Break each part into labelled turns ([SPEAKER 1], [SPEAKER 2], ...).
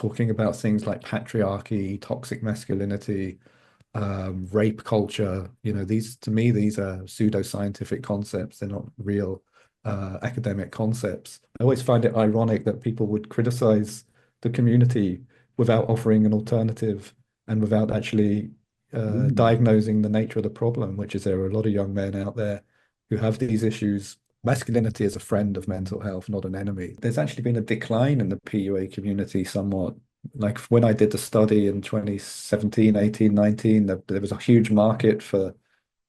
[SPEAKER 1] talking about things like patriarchy, toxic masculinity, rape culture. You know, these to me, these are pseudoscientific concepts. They're not real academic concepts. I always find it ironic that people would criticize the community without offering an alternative and without actually
[SPEAKER 2] Mm.
[SPEAKER 1] diagnosing the nature of the problem, which is there are a lot of young men out there who have these issues. Masculinity is a friend of mental health, not an enemy. There's actually been a decline in the PUA community somewhat. Like when I did the study in 2017, 18, 19, there was a huge market for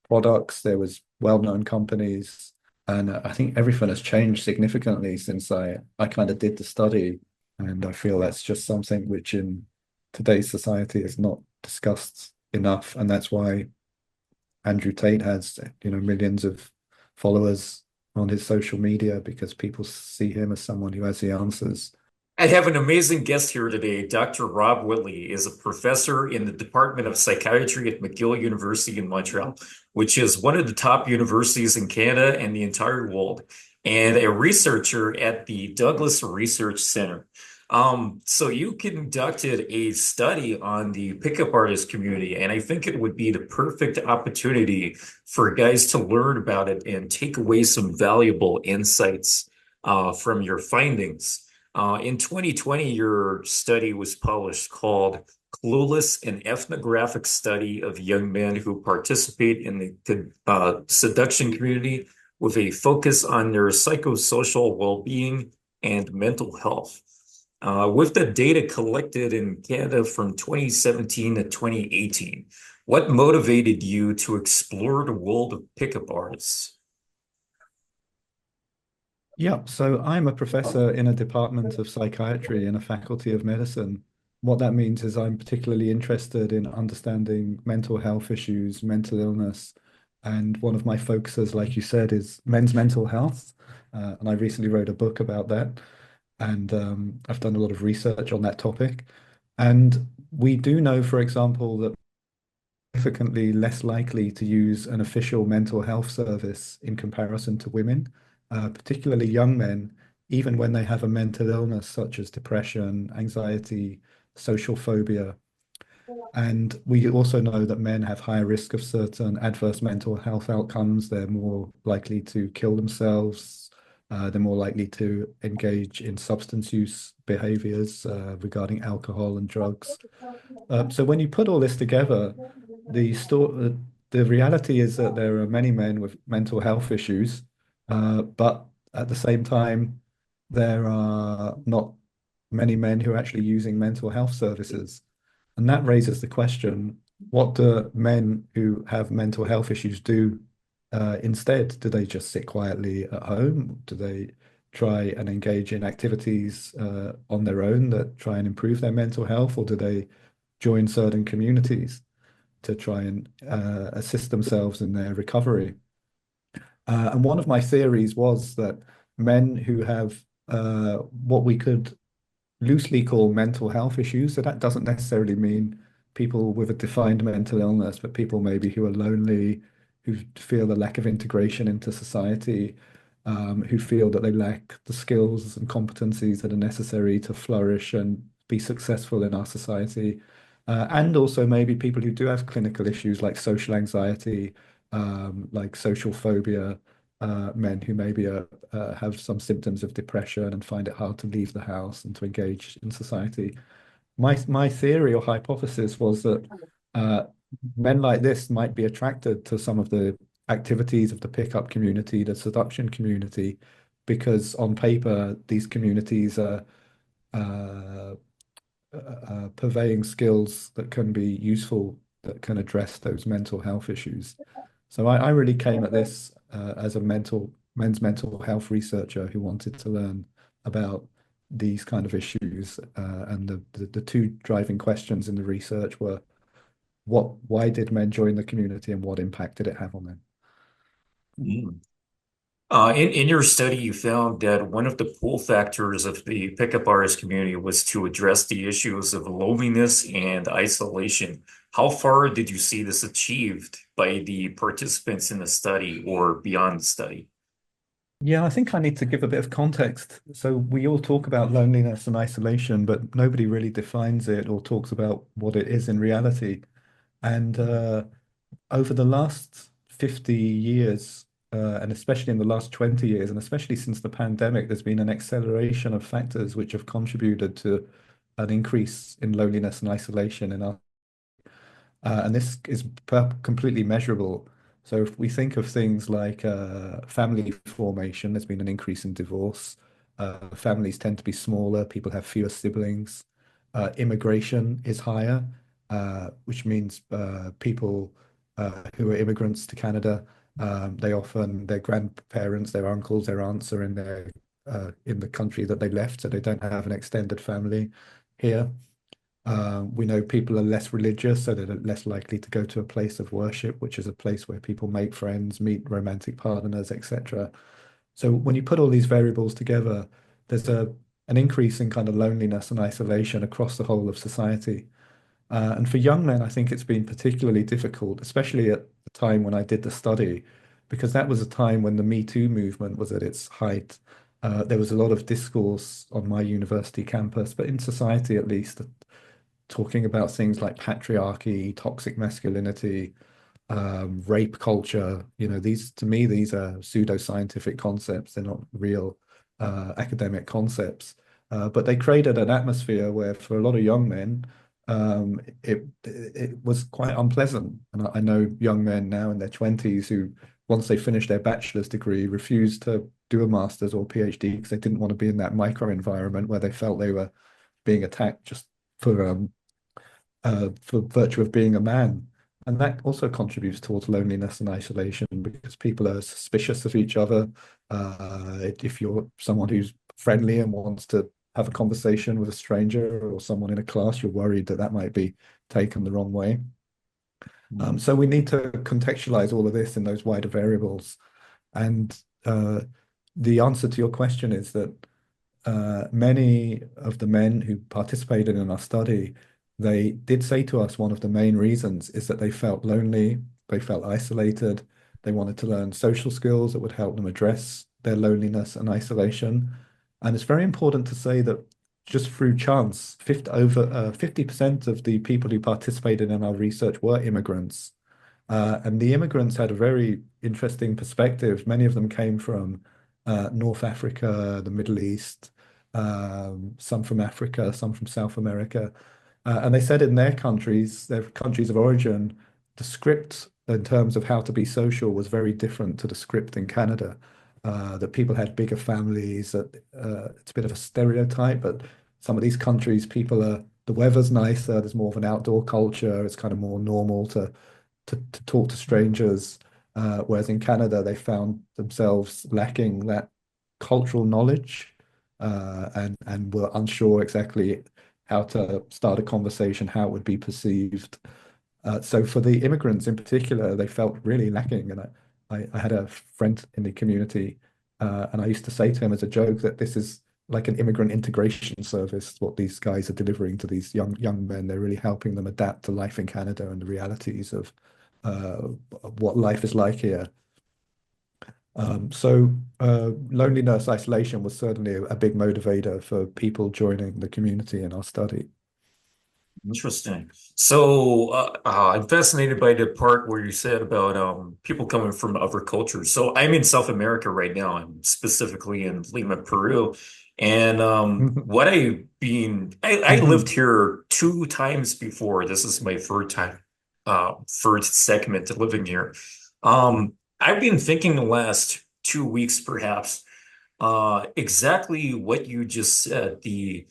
[SPEAKER 1] products. There was well-known companies. And I think everything has changed significantly since I kind of did the study. And I feel that's just something which in today's society is not discussed enough. And that's why Andrew Tate has, you know, millions of followers on his social media because people see him as someone who has the answers.
[SPEAKER 2] I have an amazing guest here today. Dr. Rob Whitley is a professor in the Department of Psychiatry at McGill University in Montreal, which is one of the top universities in Canada and the entire world, and a researcher at the Douglas Research Center. So you conducted a study on the pickup artist community, and I think it would be the perfect opportunity for guys to learn about it and take away some valuable insights from your findings. In 2020, your study was published called Clueless, an ethnographic study of young men who participate in the seduction community with a focus on their psychosocial well-being and mental health. With the data collected in Canada from 2017 to 2018, what motivated you to explore the world of pickup artists?
[SPEAKER 1] Yeah, so I'm a professor in a department of psychiatry in a faculty of medicine. What that means is I'm particularly interested in understanding mental health issues, mental illness, and one of my focuses, like you said, is men's mental health. And I recently wrote a book about that, and I've done a lot of research on that topic. And we do know, for example, that significantly less likely to use an official mental health service in comparison to women, particularly young men, even when they have a mental illness such as depression, anxiety, social phobia. And we also know that men have higher risk of certain adverse mental health outcomes. They're more likely to kill themselves. They're more likely to engage in substance use behaviors regarding alcohol and drugs. So when you put all this together, the reality is that there are many men with mental health issues, but at the same time, there are not many men who are actually using mental health services. And that raises the question, what do men who have mental health issues do instead? Do they just sit quietly at home? Do they try and engage in activities on their own that try and improve their mental health, or do they join certain communities to try and assist themselves in their recovery? And one of my theories was that men who have what we could loosely call mental health issues, so that doesn't necessarily mean people with a defined mental illness, but people maybe who are lonely, who feel a lack of integration into society, who feel that they lack the skills and competencies that are necessary to flourish and be successful in our society. And also maybe people who do have clinical issues like social anxiety, like social phobia, men who maybe have some symptoms of depression and find it hard to leave the house and to engage in society. My theory or hypothesis was that uh, men like this might be attracted to some of the activities of the pickup community, the seduction community, because on paper these communities are uh, purveying skills that can be useful, that can address those mental health issues. So I really came at this as a men's mental health researcher who wanted to learn about these kind of issues. And the two driving questions in the research were why did men join the community and what impact did it have on them?
[SPEAKER 2] Mm. In your study, you found that one of the pull factors of the pickup artist community was to address the issues of loneliness and isolation. How far did you see this achieved by the participants in the study or beyond the study?
[SPEAKER 1] Yeah, I think I need to give a bit of context. So we all talk about loneliness and isolation, but nobody really defines it or talks about what it is in reality. And over the last 50 years, and especially in the last 20 years, and especially since the pandemic, there's been an acceleration of factors which have contributed to an increase in loneliness and isolation in our and this is completely measurable. So if we think of things like family formation, there's been an increase in divorce. Families tend to be smaller, people have fewer siblings. Immigration is higher, which means people who are immigrants to Canada, they often, their grandparents, their uncles, their aunts are in the country that they left, so they don't have an extended family here. We know people are less religious, so they're less likely to go to a place of worship, which is a place where people make friends, meet romantic partners, etc. So when you put all these variables together, there's an increase in kind of loneliness and isolation across the whole of society. And for young men, I think it's been particularly difficult, especially at the time when I did the study, because that was a time when the Me Too movement was at its height. There was a lot of discourse on my university campus, but in society at least, talking about things like patriarchy, toxic masculinity, rape culture. You know, these to me, these are pseudoscientific concepts. They're not real academic concepts. But they created an atmosphere where, for a lot of young men, it was quite unpleasant. And I know young men now in their 20s who, once they finish their bachelor's degree, refuse to do a master's or PhD because they didn't want to be in that micro environment where they felt they were being attacked just for virtue of being a man. And that also contributes towards loneliness and isolation because people are suspicious of each other. If you're someone who's friendly and wants to have a conversation with a stranger or someone in a class, you're worried that that might be taken the wrong way. So we need to contextualize all of this in those wider variables. And the answer to your question is that many of the men who participated in our study, they did say to us one of the main reasons is that they felt lonely, they felt isolated, they wanted to learn social skills that would help them address their loneliness and isolation. And it's very important to say that just through chance, 50% of the people who participated in our research were immigrants. And the immigrants had a very interesting perspective. Many of them came from North Africa, the Middle East, some from Africa, some from South America. And they said in their countries of origin, the script in terms of how to be social was very different to the script in Canada. That people had bigger families, that it's a bit of a stereotype, but some of these countries, the weather's nicer, there's more of an outdoor culture, it's kind of more normal to talk to strangers. Whereas in Canada, they found themselves lacking that cultural knowledge and were unsure exactly how to start a conversation, how it would be perceived. So for the immigrants in particular, they felt really lacking. And I had a friend in the community, and I used to say to him as a joke that this is like an immigrant integration service, what these guys are delivering to these young men. They're really helping them adapt to life in Canada and the realities of uh, what life is like here. Loneliness, isolation was certainly a big motivator for people joining the community in our study.
[SPEAKER 2] Interesting. So I'm fascinated by the part where you said about people coming from other cultures. So I'm in South America right now. I'm specifically in Lima, Peru. And I lived here two times before. This is my third time, third segment living here. I've been thinking the last 2 weeks, perhaps, exactly what you just said. The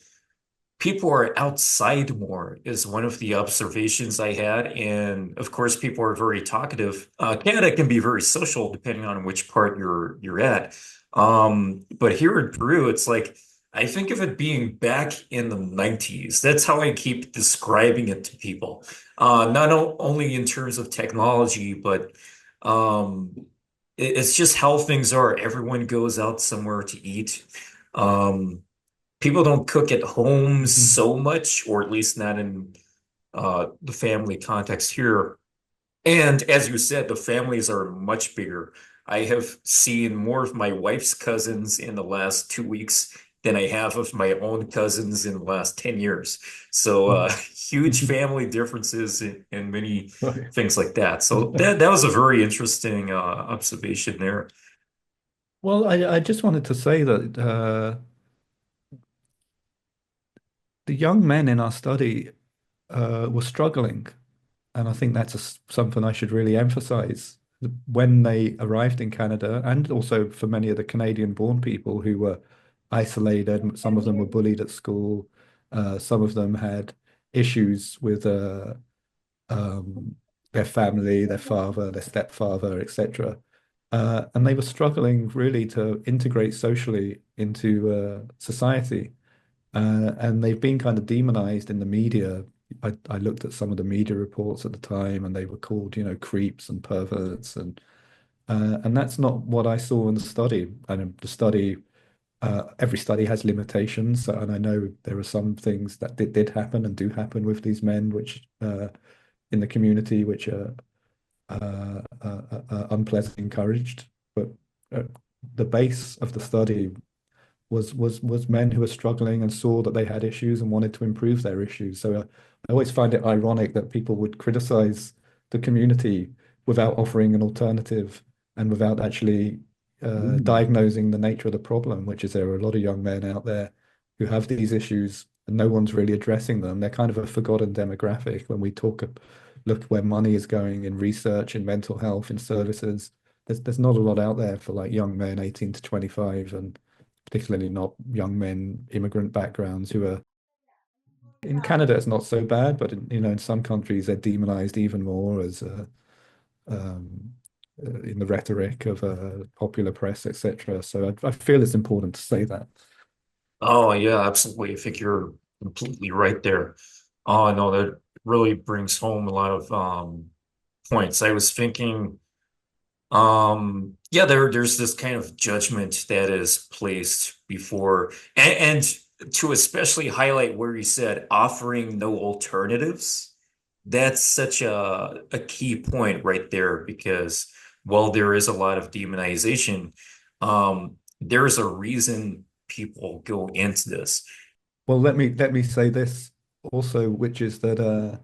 [SPEAKER 2] people are outside more is one of the observations I had. And of course, people are very talkative. Canada can be very social depending on which part you're at. But here in Peru, it's like I think of it being back in the 90s. That's how I keep describing it to people. Not only in terms of technology, but it's just how things are. Everyone goes out somewhere to eat. Um, People don't cook at home so much, or at least not in the family context here. And as you said, the families are much bigger. I have seen more of my wife's cousins in the last 2 weeks than I have of my own cousins in the last 10 years. So
[SPEAKER 1] Wow.
[SPEAKER 2] huge family differences and many
[SPEAKER 1] Right.
[SPEAKER 2] things like that. So that was a very interesting observation there.
[SPEAKER 1] Well, I just wanted to say that the young men in our study were struggling. And I think that's something I should really emphasize. When they arrived in Canada, and also for many of the Canadian-born people who were isolated, some of them were bullied at school, some of them had issues with their family, their father, their stepfather, etc. And they were struggling really to integrate socially into society. And they've been kind of demonized in the media. I looked at some of the media reports at the time, and they were called, creeps and perverts, and that's not what I saw in the study. And the study, every study has limitations, and I know there are some things that did happen and do happen with these men, which in the community, which are unpleasant, encouraged. But uh, the base of the study was men who were struggling and saw that they had issues and wanted to improve their issues. So I always find it ironic that people would criticize the community without offering an alternative and without actually
[SPEAKER 2] Mm.
[SPEAKER 1] diagnosing the nature of the problem, which is there are a lot of young men out there who have these issues and no one's really addressing them. They're kind of a forgotten demographic when we look where money is going in research, in mental health, in services. There's not a lot out there for like young men 18 to 25, and particularly not young men, immigrant backgrounds who are in Canada. It's not so bad, but in some countries they're demonized even more as um, in the rhetoric of popular press, etc. So I feel it's important to say that.
[SPEAKER 2] Oh yeah, absolutely. I think you're completely right there. Oh no, that really brings home a lot of points. I was thinking, yeah, there's this kind of judgment that is placed before, and to especially highlight where you said offering no alternatives. That's such a key point right there because while there is a lot of demonization, there's a reason people go into this.
[SPEAKER 1] Well, let me say this also, which is that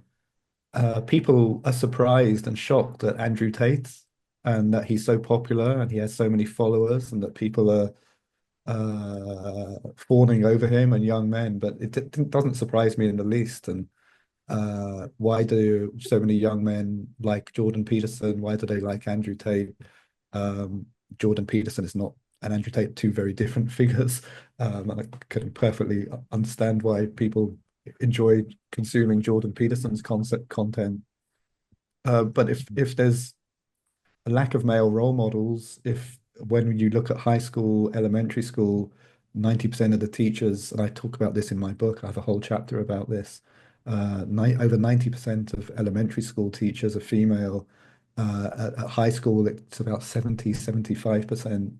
[SPEAKER 1] people are surprised and shocked at Andrew Tate and that he's so popular and he has so many followers and that people are fawning over him and young men, but it doesn't surprise me in the least. And why do so many young men like Jordan Peterson? Why do they like Andrew Tate? Um, Jordan Peterson is not and Andrew Tate, two very different figures. And I can perfectly understand why people enjoy consuming Jordan Peterson's concept content. But if there's a lack of male role models, if when you look at high school, elementary school, 90% of the teachers, and I talk about this in my book, I have a whole chapter about this. Over 90% of elementary school teachers are female. At high school, it's about 75%.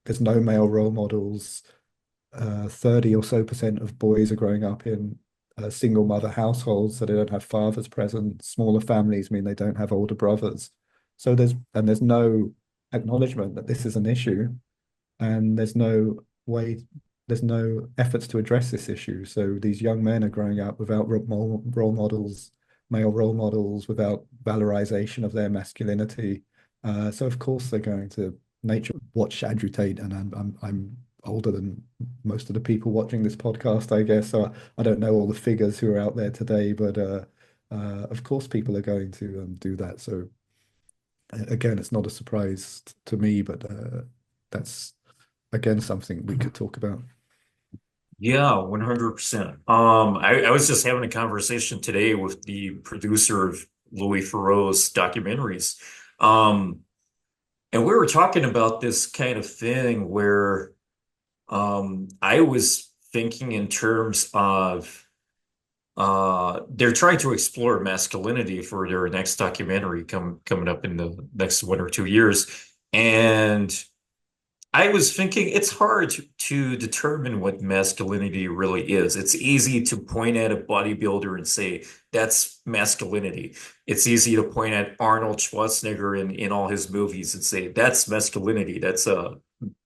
[SPEAKER 1] There's no male role models. 30 or so percent of boys are growing up in single mother households, so they don't have fathers present. Smaller families mean they don't have older brothers. So there's no acknowledgement that this is an issue, and there's no efforts to address this issue. So these young men are growing up without role models, male role models, without valorization of their masculinity. So of course they're going to nature watch Andrew Tate, and I'm older than most of the people watching this podcast, I guess. So I don't know all the figures who are out there today, but of course people are going to do that. So again, it's not a surprise to me, but that's again something we could talk about.
[SPEAKER 2] Yeah, 100%. I was just having a conversation today with the producer of Louis Theroux's documentaries. Um, and we were talking about this kind of thing where I was thinking in terms of they're trying to explore masculinity for their next documentary coming up in the next 1 or 2 years. And I was thinking it's hard to determine what masculinity really is. It's easy to point at a bodybuilder and say, that's masculinity. It's easy to point at Arnold Schwarzenegger in all his movies and say, that's masculinity. That's a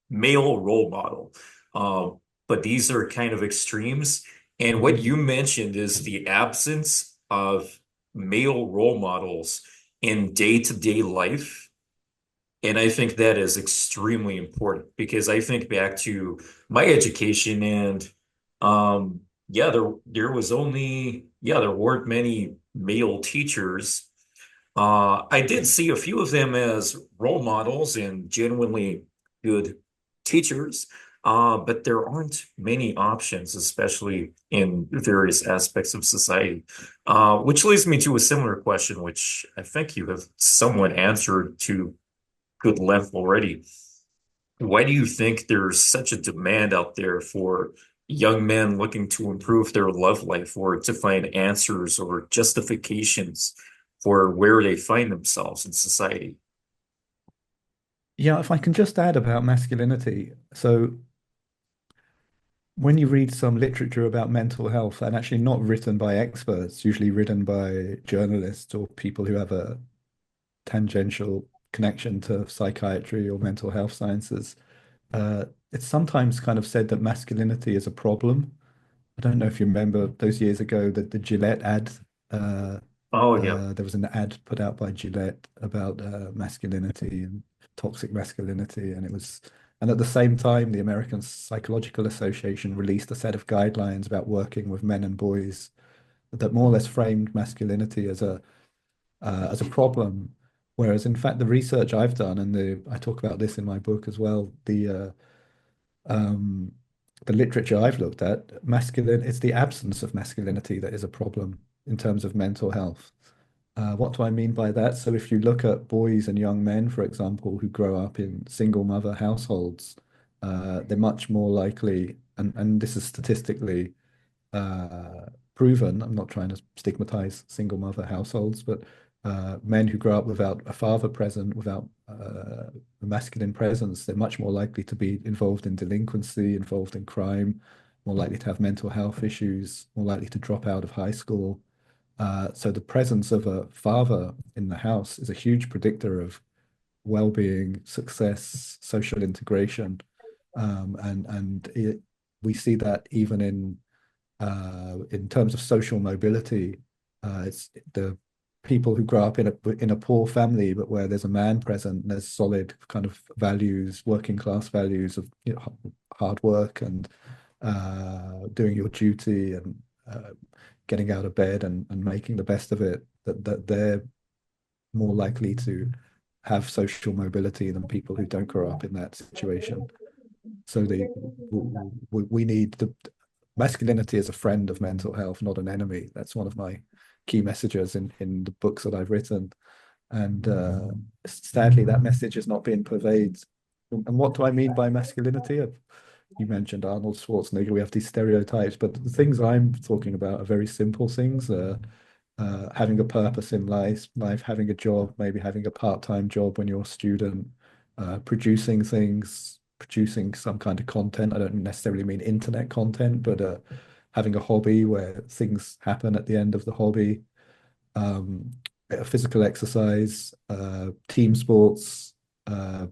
[SPEAKER 2] male role model. Uh, but these are kind of extremes. And what you mentioned is the absence of male role models in day-to-day life. And I think that is extremely important because I think back to my education and yeah, there was only there weren't many male teachers. I did see a few of them as role models and genuinely good teachers, but there aren't many options, especially in various aspects of society. Which leads me to a similar question, which I think you have somewhat answered to good length already. Why do you think there's such a demand out there for young men looking to improve their love life or to find answers or justifications for where they find themselves in society?
[SPEAKER 1] Yeah, if I can just add about masculinity. So when you read some literature about mental health, and actually not written by experts, usually written by journalists or people who have a tangential connection to psychiatry or mental health sciences, it's sometimes kind of said that masculinity is a problem. I don't know if you remember those years ago that the Gillette ad, uh,
[SPEAKER 2] Oh, yeah.
[SPEAKER 1] there was an ad put out by Gillette about masculinity and toxic masculinity, and at the same time, the American Psychological Association released a set of guidelines about working with men and boys that more or less framed masculinity as a problem. Whereas, in fact, the research I've done, and I talk about this in my book as well, um, the literature I've looked at, it's the absence of masculinity that is a problem in terms of mental health. What do I mean by that? So if you look at boys and young men, for example, who grow up in single mother households, they're much more likely, and this is statistically uh, proven. I'm not trying to stigmatize single mother households, but men who grow up without a father present, without a masculine presence, they're much more likely to be involved in delinquency, involved in crime, more likely to have mental health issues, more likely to drop out of high school. So the presence of a father in the house is a huge predictor of well-being, success, social integration, and we see that even in terms of social mobility. It's the people who grow up in a poor family, but where there's a man present, there's solid kind of values, working class values of hard work and doing your duty and getting out of bed and making the best of it. That they're more likely to have social mobility than people who don't grow up in that situation. So we need the masculinity as a friend of mental health, not an enemy. That's one of my key messages in the books that I've written. And sadly, that message has not been pervaded. And what do I mean by masculinity? You mentioned Arnold Schwarzenegger. We have these stereotypes, but the things I'm talking about are very simple things. Having a purpose in life, having a job, maybe having a part-time job when you're a student, producing things, producing some kind of content. I don't necessarily mean internet content, but having a hobby where things happen at the end of the hobby, um, physical exercise, team sports,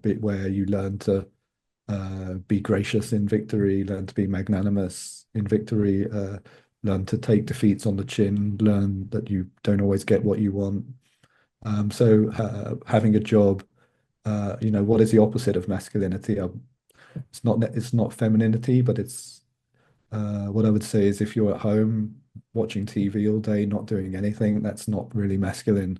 [SPEAKER 1] bit where you learn to be gracious in victory, learn to be magnanimous in victory, learn to take defeats on the chin, learn that you don't always get what you want. So having a job, what is the opposite of masculinity? It's not femininity, but it's what I would say is if you're at home watching TV all day, not doing anything, that's not really masculine.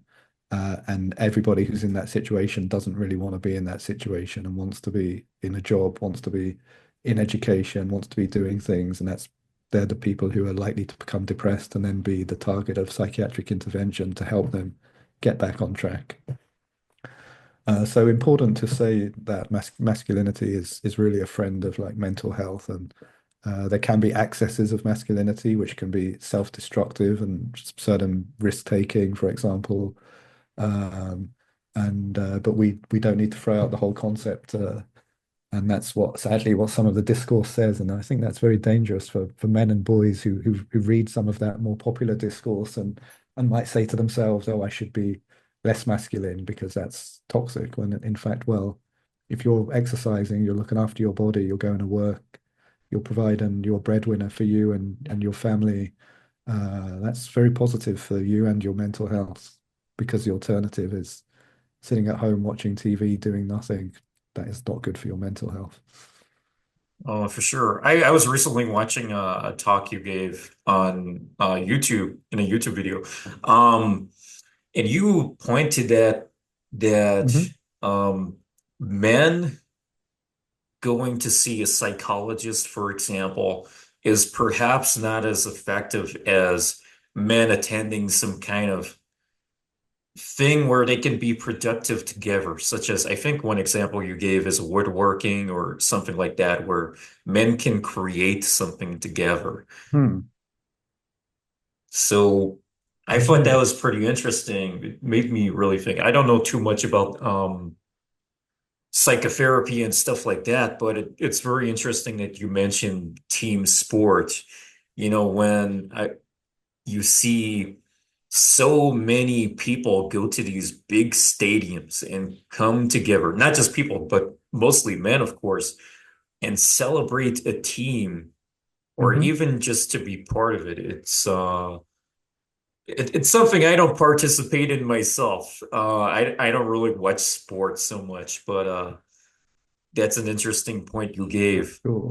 [SPEAKER 1] And everybody who's in that situation doesn't really want to be in that situation and wants to be in a job, wants to be in education, wants to be doing things. And they're the people who are likely to become depressed and then be the target of psychiatric intervention to help them get back on track. So important to say that masculinity is really a friend of like mental health, and there can be excesses of masculinity which can be self-destructive and certain risk-taking, for example. Um, and but we don't need to throw out the whole concept And that's what sadly what some of the discourse says. And I think that's very dangerous for men and boys who read some of that more popular discourse and might say to themselves, oh, I should be less masculine because that's toxic. When in fact, well, if you're exercising, you're looking after your body, you're going to work, you're providing your breadwinner for you and your family. That's very positive for you and your mental health because the alternative is sitting at home watching TV doing nothing. That is not good for your mental health.
[SPEAKER 2] Oh, for sure. I was recently watching a talk you gave on YouTube in a YouTube video. Um, and you pointed that
[SPEAKER 1] Hmm.
[SPEAKER 2] um, men going to see a psychologist, for example, is perhaps not as effective as men attending some kind of thing where they can be productive together, such as I think one example you gave is woodworking or something like that, where men can create something together.
[SPEAKER 1] Hmm.
[SPEAKER 2] So I thought that
[SPEAKER 1] Yeah.
[SPEAKER 2] was pretty interesting. It made me really think. I don't know too much about psychotherapy and stuff like that, but it's very interesting that you mentioned team sport. You know, you see so many people go to these big stadiums and come together, not just people, but mostly men, of course, and celebrate a team or
[SPEAKER 1] Hmm.
[SPEAKER 2] even just to be part of it. It's something I don't participate in myself. I don't really watch sports so much, but that's an interesting point you gave.
[SPEAKER 1] Sure.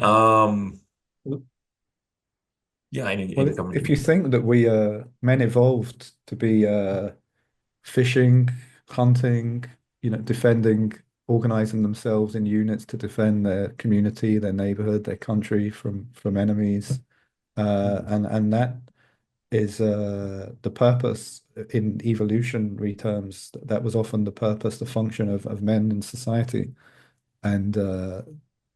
[SPEAKER 2] Yeah,
[SPEAKER 1] Well,
[SPEAKER 2] any
[SPEAKER 1] if
[SPEAKER 2] comment?
[SPEAKER 1] you think that we men evolved to be fishing, hunting, defending, organizing themselves in units to defend their community, their neighborhood, their country from enemies, and that is the purpose in evolutionary terms. That was often the purpose, the function of men in society. And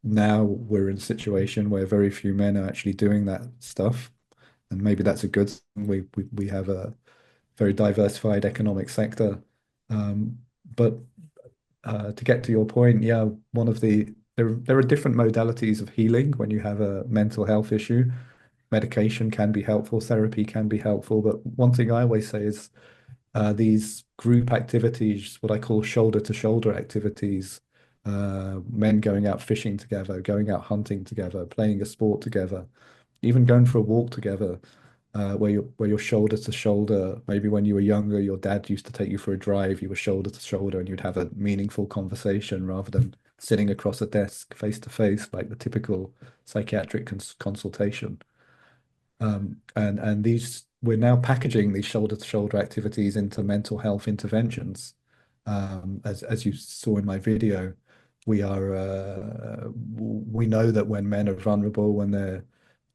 [SPEAKER 1] now we're in a situation where very few men are actually doing that stuff. And maybe that's a good thing. We have a very diversified economic sector. Um, but to get to your point, yeah, one of there are different modalities of healing when you have a mental health issue. Medication can be helpful, therapy can be helpful, but one thing I always say is these group activities, what I call shoulder to shoulder activities, men going out fishing together, going out hunting together, playing a sport together, even going for a walk together, where you're shoulder to shoulder. Maybe when you were younger, your dad used to take you for a drive, you were shoulder to shoulder, and you'd have a meaningful conversation rather than sitting across a desk face to face like the typical psychiatric consultation. And these we're now packaging these shoulder to shoulder activities into mental health interventions. As you saw in my video, we know that when men are vulnerable, when they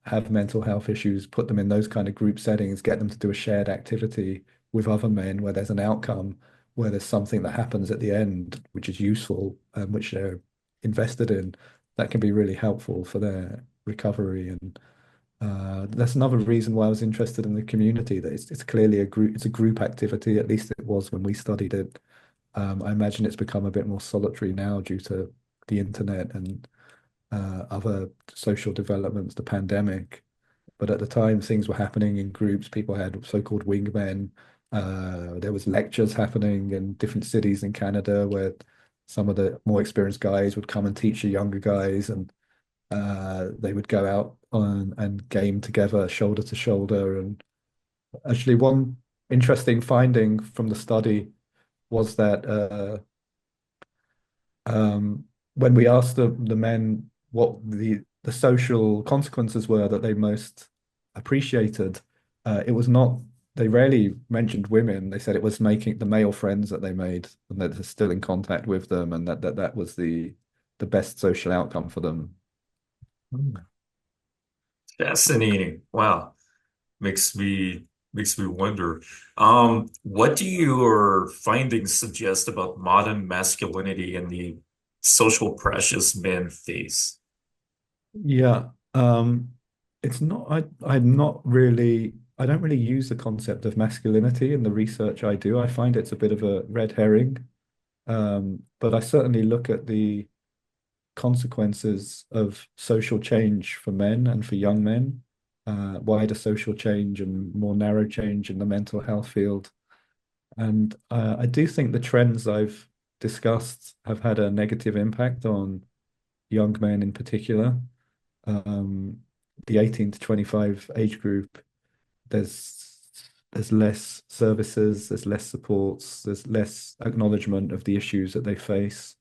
[SPEAKER 1] have mental health issues, put them in those kind of group settings, get them to do a shared activity with other men where there's an outcome, where there's something that happens at the end, which is useful, which they're invested in, that can be really helpful for their recovery. And that's another reason why I was interested in the community, that it's clearly it's a group activity, at least it was when we studied it. I imagine it's become a bit more solitary now due to the internet and other social developments, the pandemic. But at the time, things were happening in groups. People had so-called wingmen. There was lectures happening in different cities in Canada where some of the more experienced guys would come and teach the younger guys, and they would go out and game together, shoulder to shoulder. And actually, one interesting finding from the study was that when we asked the men what the social consequences were that they most appreciated, it was not, they rarely mentioned women. They said it was making the male friends that they made and that they're still in contact with them, and that was the best social outcome for them.
[SPEAKER 2] Fascinating. Wow. Makes me wonder. What do your findings suggest about modern masculinity and the social pressures men face?
[SPEAKER 1] Yeah, it's not. I don't really use the concept of masculinity in the research I do. I find it's a bit of a red herring. But I certainly look at consequences of social change for men and for young men, wider social change and more narrow change in the mental health field. And I do think the trends I've discussed have had a negative impact on young men in particular. Um, the 18 to 25 age group, there's there's less services, there's less supports, there's less acknowledgement of the issues that they face.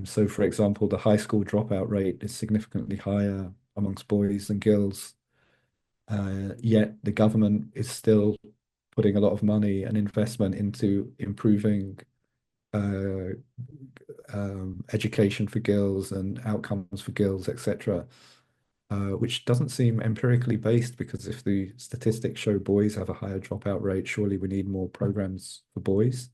[SPEAKER 1] So, for example, the high school dropout rate is significantly higher amongst boys than girls. Yet the government is still putting a lot of money and investment into improving uh, education for girls and outcomes for girls, etc., which doesn't seem empirically based because if the statistics show boys have a higher dropout rate, surely we need more programs for boys.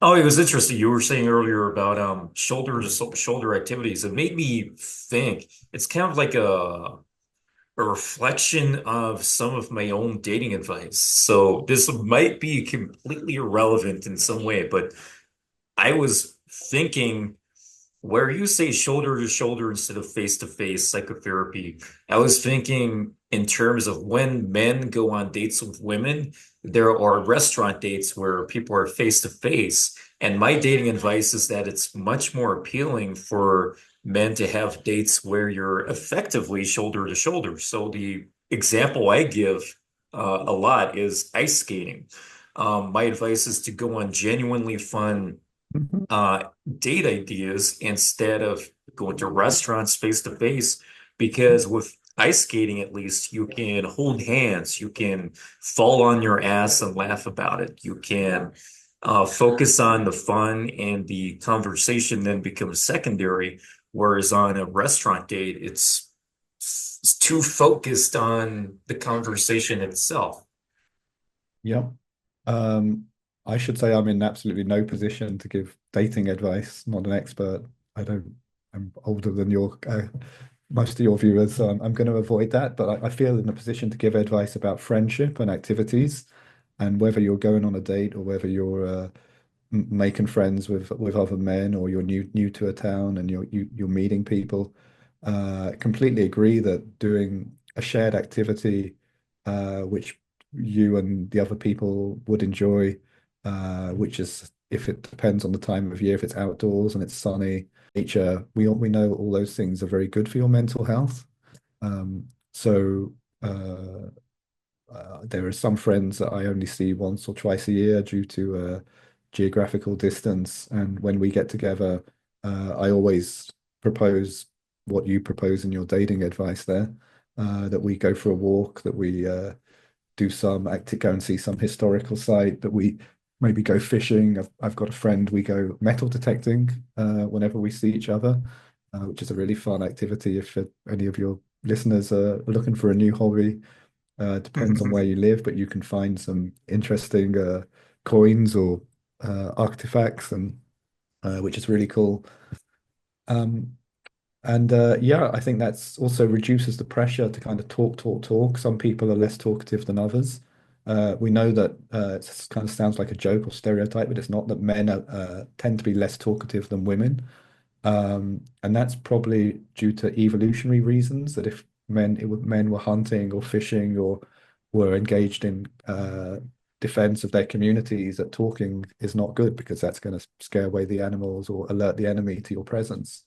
[SPEAKER 2] Oh, it was interesting. You were saying earlier about shoulder to shoulder activities. It made me think it's kind of like a reflection of some of my own dating advice. So this might be completely irrelevant in some way, but I was thinking where you say shoulder to shoulder instead of face to face psychotherapy, I was thinking in terms of when men go on dates with women, there are restaurant dates where people are face to face. And my dating advice is that it's much more appealing for men to have dates where you're effectively shoulder to shoulder. So the example I give a lot is ice skating. My advice is to go on genuinely fun
[SPEAKER 1] Mhm.
[SPEAKER 2] uh, date ideas instead of going to restaurants face to face. Because with ice skating, at least, you can hold hands, you can fall on your ass and laugh about it. You can focus on the fun, and the conversation then becomes secondary. Whereas on a restaurant date, it's too focused on the conversation itself.
[SPEAKER 1] Yep. Um, I should say I'm in absolutely no position to give dating advice. Not an expert. I don't. I'm older than your most of your viewers, so I'm going to avoid that. But I feel in a position to give advice about friendship and activities, and whether you're going on a date or whether you're making friends with other men, or you're new to a town and you're meeting people. Completely agree that doing a shared activity, which you and the other people would enjoy, which is if it depends on the time of year, if it's outdoors and it's sunny, nature, we know all those things are very good for your mental health. So there are some friends that I only see once or twice a year due to geographical distance. And when we get together, I always propose what you propose in your dating advice there, that we go for a walk, that we do some go and see some historical site, that we maybe go fishing. I've got a friend, we go metal detecting whenever we see each other, which is a really fun activity if any of your listeners are looking for a new hobby. Depends on where you live, but you can find some interesting coins or artifacts, and which is really cool. Um, and yeah, I think that's also reduces the pressure to kind of talk. Some people are less talkative than others. We know that it kind of sounds like a joke or stereotype, but it's not that men tend to be less talkative than women. And that's probably due to evolutionary reasons, that if men were hunting or fishing or were engaged in defense of their communities, that talking is not good because that's going to scare away the animals or alert the enemy to your presence.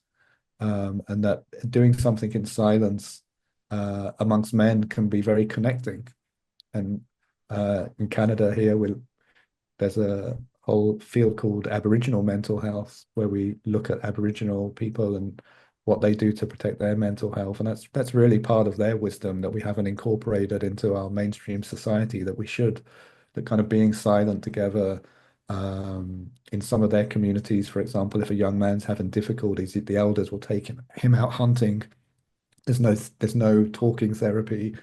[SPEAKER 1] And that doing something in silence amongst men can be very connecting. And in Canada here, there's a whole field called Aboriginal mental health, where we look at Aboriginal people and what they do to protect their mental health. And that's really part of their wisdom that we haven't incorporated into our mainstream society, that we should, that kind of being silent together. In some of their communities, for example, if a young man's having difficulties, the elders will take him out hunting. There's no talking therapy.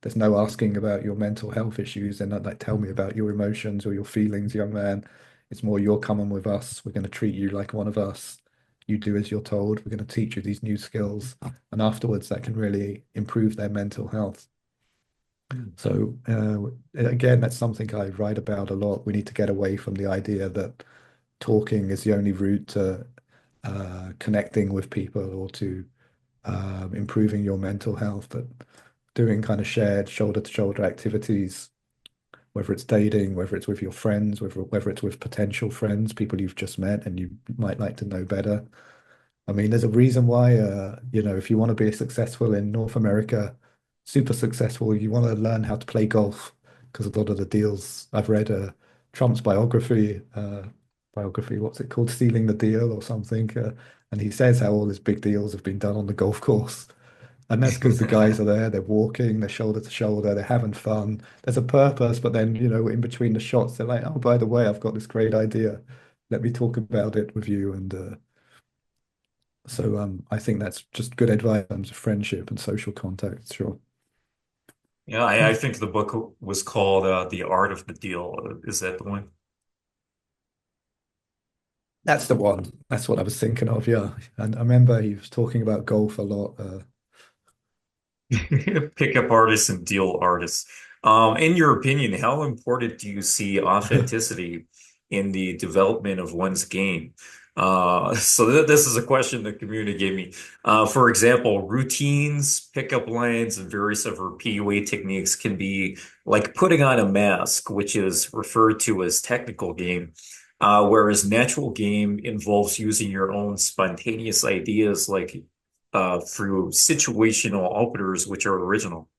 [SPEAKER 1] There's no asking about your mental health issues and not like tell me about your emotions or your feelings, young man. It's more you're coming with us. We're going to treat you like one of us. You do as you're told. We're going to teach you these new skills, and afterwards that can really improve their mental health. So again, that's something I write about a lot. We need to get away from the idea that talking is the only route to connecting with people or to improving your mental health, but doing kind of shared shoulder-to-shoulder activities, whether it's dating, whether it's with your friends, whether it's with potential friends, people you've just met and you might like to know better. I mean, there's a reason why, if you want to be successful in North America, super successful, you want to learn how to play golf because a lot of the deals I've read, Trump's biography, what's it called? Stealing the Deal or something. And he says how all his big deals have been done on the golf course. And that's because the guys are there, they're walking, they're shoulder to shoulder, they're having fun. There's a purpose, but then, in between the shots, they're like, oh, by the way, I've got this great idea. Let me talk about it with you. And I think that's just good advice in terms of friendship and social contact, sure.
[SPEAKER 2] Yeah, I think the book was called The Art of the Deal. Is that the one?
[SPEAKER 1] That's the one. That's what I was thinking of, yeah. And I remember he was talking about golf a lot.
[SPEAKER 2] Pickup artists and deal artists. In your opinion, how important do you see authenticity in the development of one's game? So this is a question the community gave me. For example, routines, pickup lines, and various other PUA techniques can be like putting on a mask, which is referred to as technical game, whereas natural game involves using your own spontaneous ideas like through situational openers, which are original.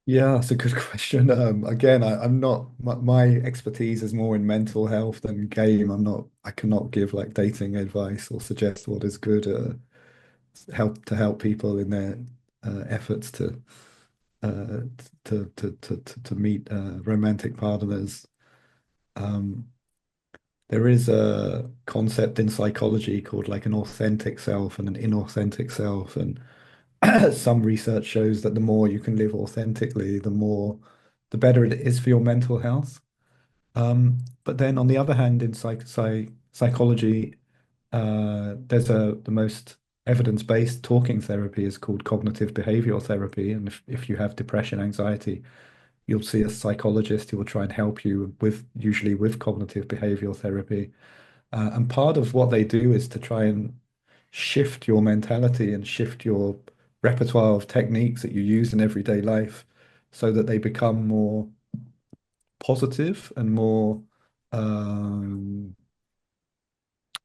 [SPEAKER 1] Yeah, that's a good question. Again, I'm not, my expertise is more in mental health than game. I cannot give like dating advice or suggest what is good, help people in their efforts uh, to meet romantic partners. Um, there is a concept in psychology called like an authentic self and an inauthentic self, and some research shows that the more you can live authentically, the better it is for your mental health. But then on the other hand, in psychology, there's the most evidence-based talking therapy is called cognitive behavioral therapy. And if you have depression, anxiety, you'll see a psychologist who will try and help you usually with cognitive behavioral therapy. And part of what they do is to try and shift your mentality and shift your repertoire of techniques that you use in everyday life so that they become more positive and more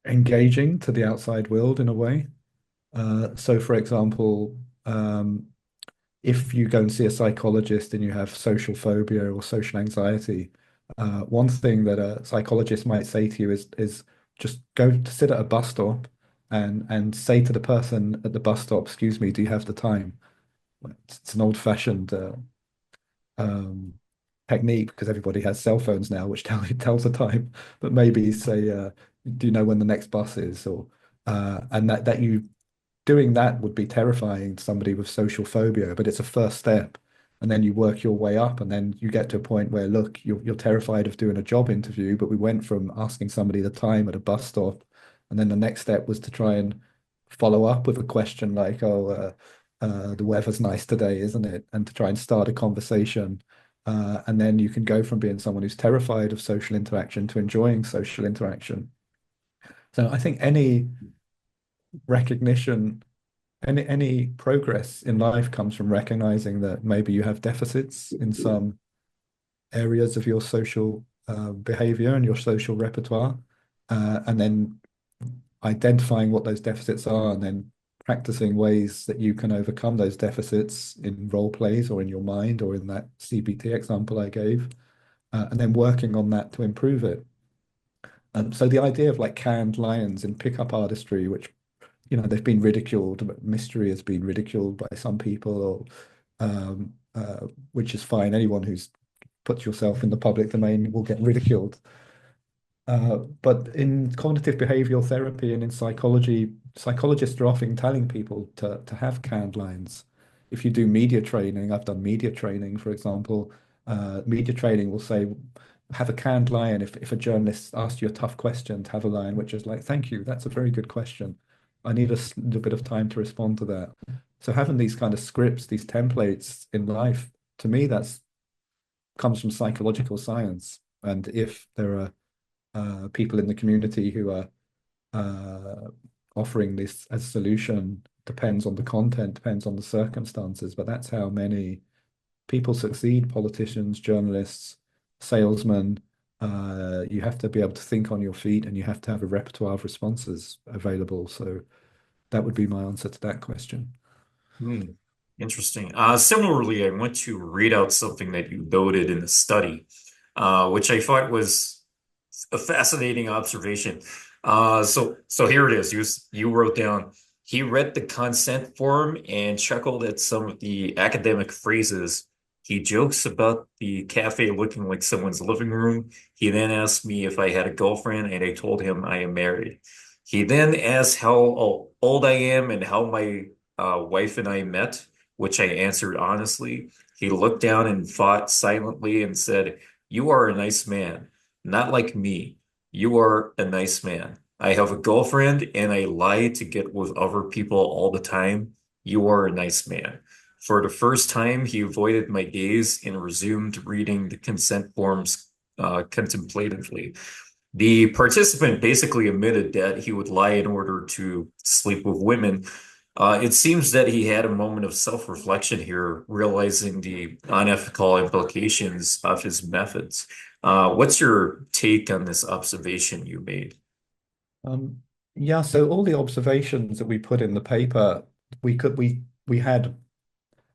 [SPEAKER 1] engaging to the outside world in a way. So, for example, if you go and see a psychologist and you have social phobia or social anxiety, one thing that a psychologist might say to you is just go to sit at a bus stop and say to the person at the bus stop, "Excuse me, do you have the time?" It's an old-fashioned um, technique because everybody has cell phones now, which tells the time. But maybe say, "Do you know when the next bus is?" Or and that you doing that would be terrifying to somebody with social phobia, but it's a first step. And then you work your way up, and then you get to a point where, look, you're terrified of doing a job interview, but we went from asking somebody the time at a bus stop, and then the next step was to try and follow up with a question like, "Oh, the weather's nice today, isn't it?" And to try and start a conversation. And then you can go from being someone who's terrified of social interaction to enjoying social interaction. So I think any recognition any progress in life comes from recognizing that maybe you have deficits in some areas of your social behavior and your social repertoire, and then identifying what those deficits are, and then practicing ways that you can overcome those deficits in role plays or in your mind or in that CBT example I gave, and then working on that to improve it. So the idea of like canned lions in pickup artistry, which they've been ridiculed, but mystery has been ridiculed by some people, or which is fine. Anyone who's puts yourself in the public domain will get ridiculed. But in cognitive behavioral therapy and in psychology, psychologists are often telling people to have canned lines. If you do media training, I've done media training, for example, media training will say, have a canned line. If a journalist asks you a tough question, to have a line which is like, "Thank you, that's a very good question. I need a little bit of time to respond to that." So having these kind of scripts, these templates in life, to me, that's comes from psychological science. And if there are people in the community who are uh, offering this as a solution depends on the content, depends on the circumstances, but that's how many people succeed, politicians, journalists, salesmen. You have to be able to think on your feet and you have to have a repertoire of responses available. So that would be my answer to that question.
[SPEAKER 2] Hmm. Interesting. Similarly, I want to read out something that you noted in the study, which I thought was a fascinating observation. So here it is. You wrote down, he read the consent form and chuckled at some of the academic phrases. He jokes about the cafe looking like someone's living room. He then asked me if I had a girlfriend, and I told him I am married. He then asked how old I am and how my wife and I met, which I answered honestly. He looked down and thought silently and said, "You are a nice man. Not like me. You are a nice man. I have a girlfriend and I lie to get with other people all the time. You are a nice man." For the first time, he avoided my gaze and resumed reading the consent forms contemplatively. The participant basically admitted that he would lie in order to sleep with women. It seems that he had a moment of self-reflection here, realizing the unethical implications of his methods. What's your take on this observation you made?
[SPEAKER 1] Um, yeah, so all the observations that we put in the paper, we had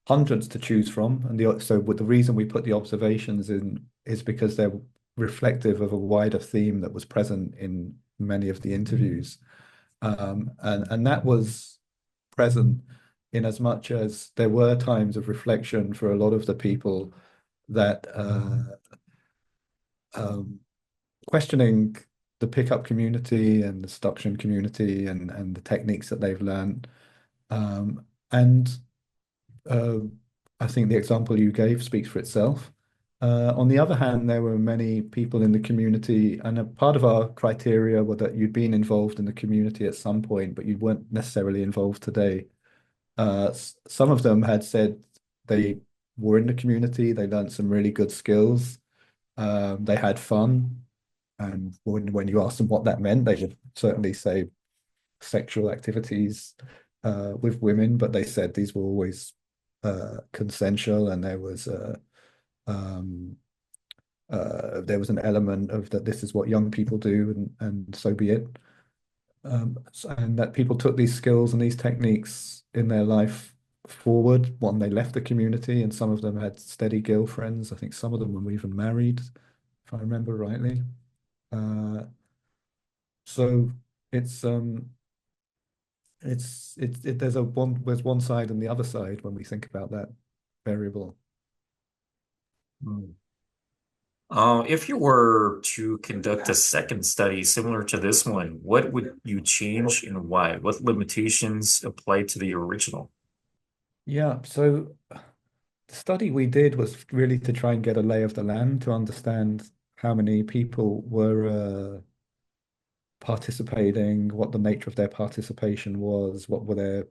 [SPEAKER 1] hundreds to choose from, and the reason we put the observations in is because they're reflective of a wider theme that was present in many of the interviews, and that was present in as much as there were times of reflection for a lot of the people that um, questioning the pickup community and the seduction community and the techniques that they've learned. And uh, I think the example you gave speaks for itself. On the other hand, there were many people in the community, and a part of our criteria were that you'd been involved in the community at some point, but you weren't necessarily involved today. Some of them had said they were in the community, they learned some really good skills, they had fun, and when you ask them what that meant, they would certainly say sexual activities with women, but they said these were always consensual, and um, there was an element of that this is what young people do, and so be it. And that people took these skills and these techniques in their life forward when they left the community, and some of them had steady girlfriends. I think some of them were even married, if I remember rightly. Uh, so it's there's one side and the other side when we think about that variable.
[SPEAKER 2] Hmm. If you were to conduct a second study similar to this one, what would you change and why? What limitations apply to the original?
[SPEAKER 1] Yeah, so the study we did was really to try and get a lay of the land to understand how many people were participating, what the nature of their participation was, what were their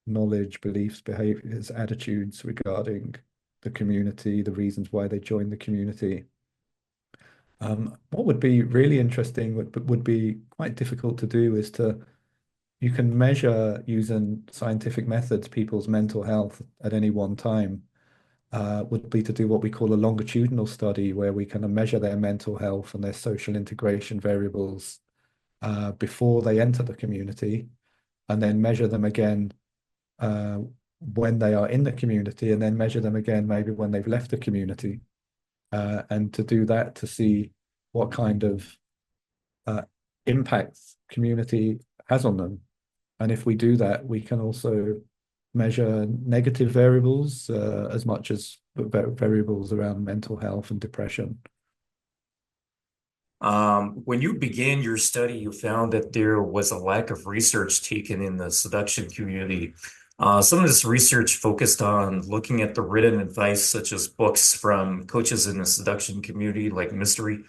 [SPEAKER 1] knowledge, beliefs, behaviors, attitudes regarding the community, the reasons why they joined the community. What would be really interesting, would be quite difficult to do, is to you can measure using scientific methods people's mental health at any one time. Would be to do what we call a longitudinal study, where we kind of measure their mental health and their social integration variables before they enter the community, and then measure them again uh, when they are in the community, and then measure them again maybe when they've left the community, and to do that to see what kind of uh, impacts community has on them. And if we do that, we can also measure negative variables as much as variables around mental health and depression.
[SPEAKER 2] When you began your study, you found that there was a lack of research taken in the seduction community. Some of this research focused on looking at the written advice, such as books from coaches in the seduction community, like Mystery.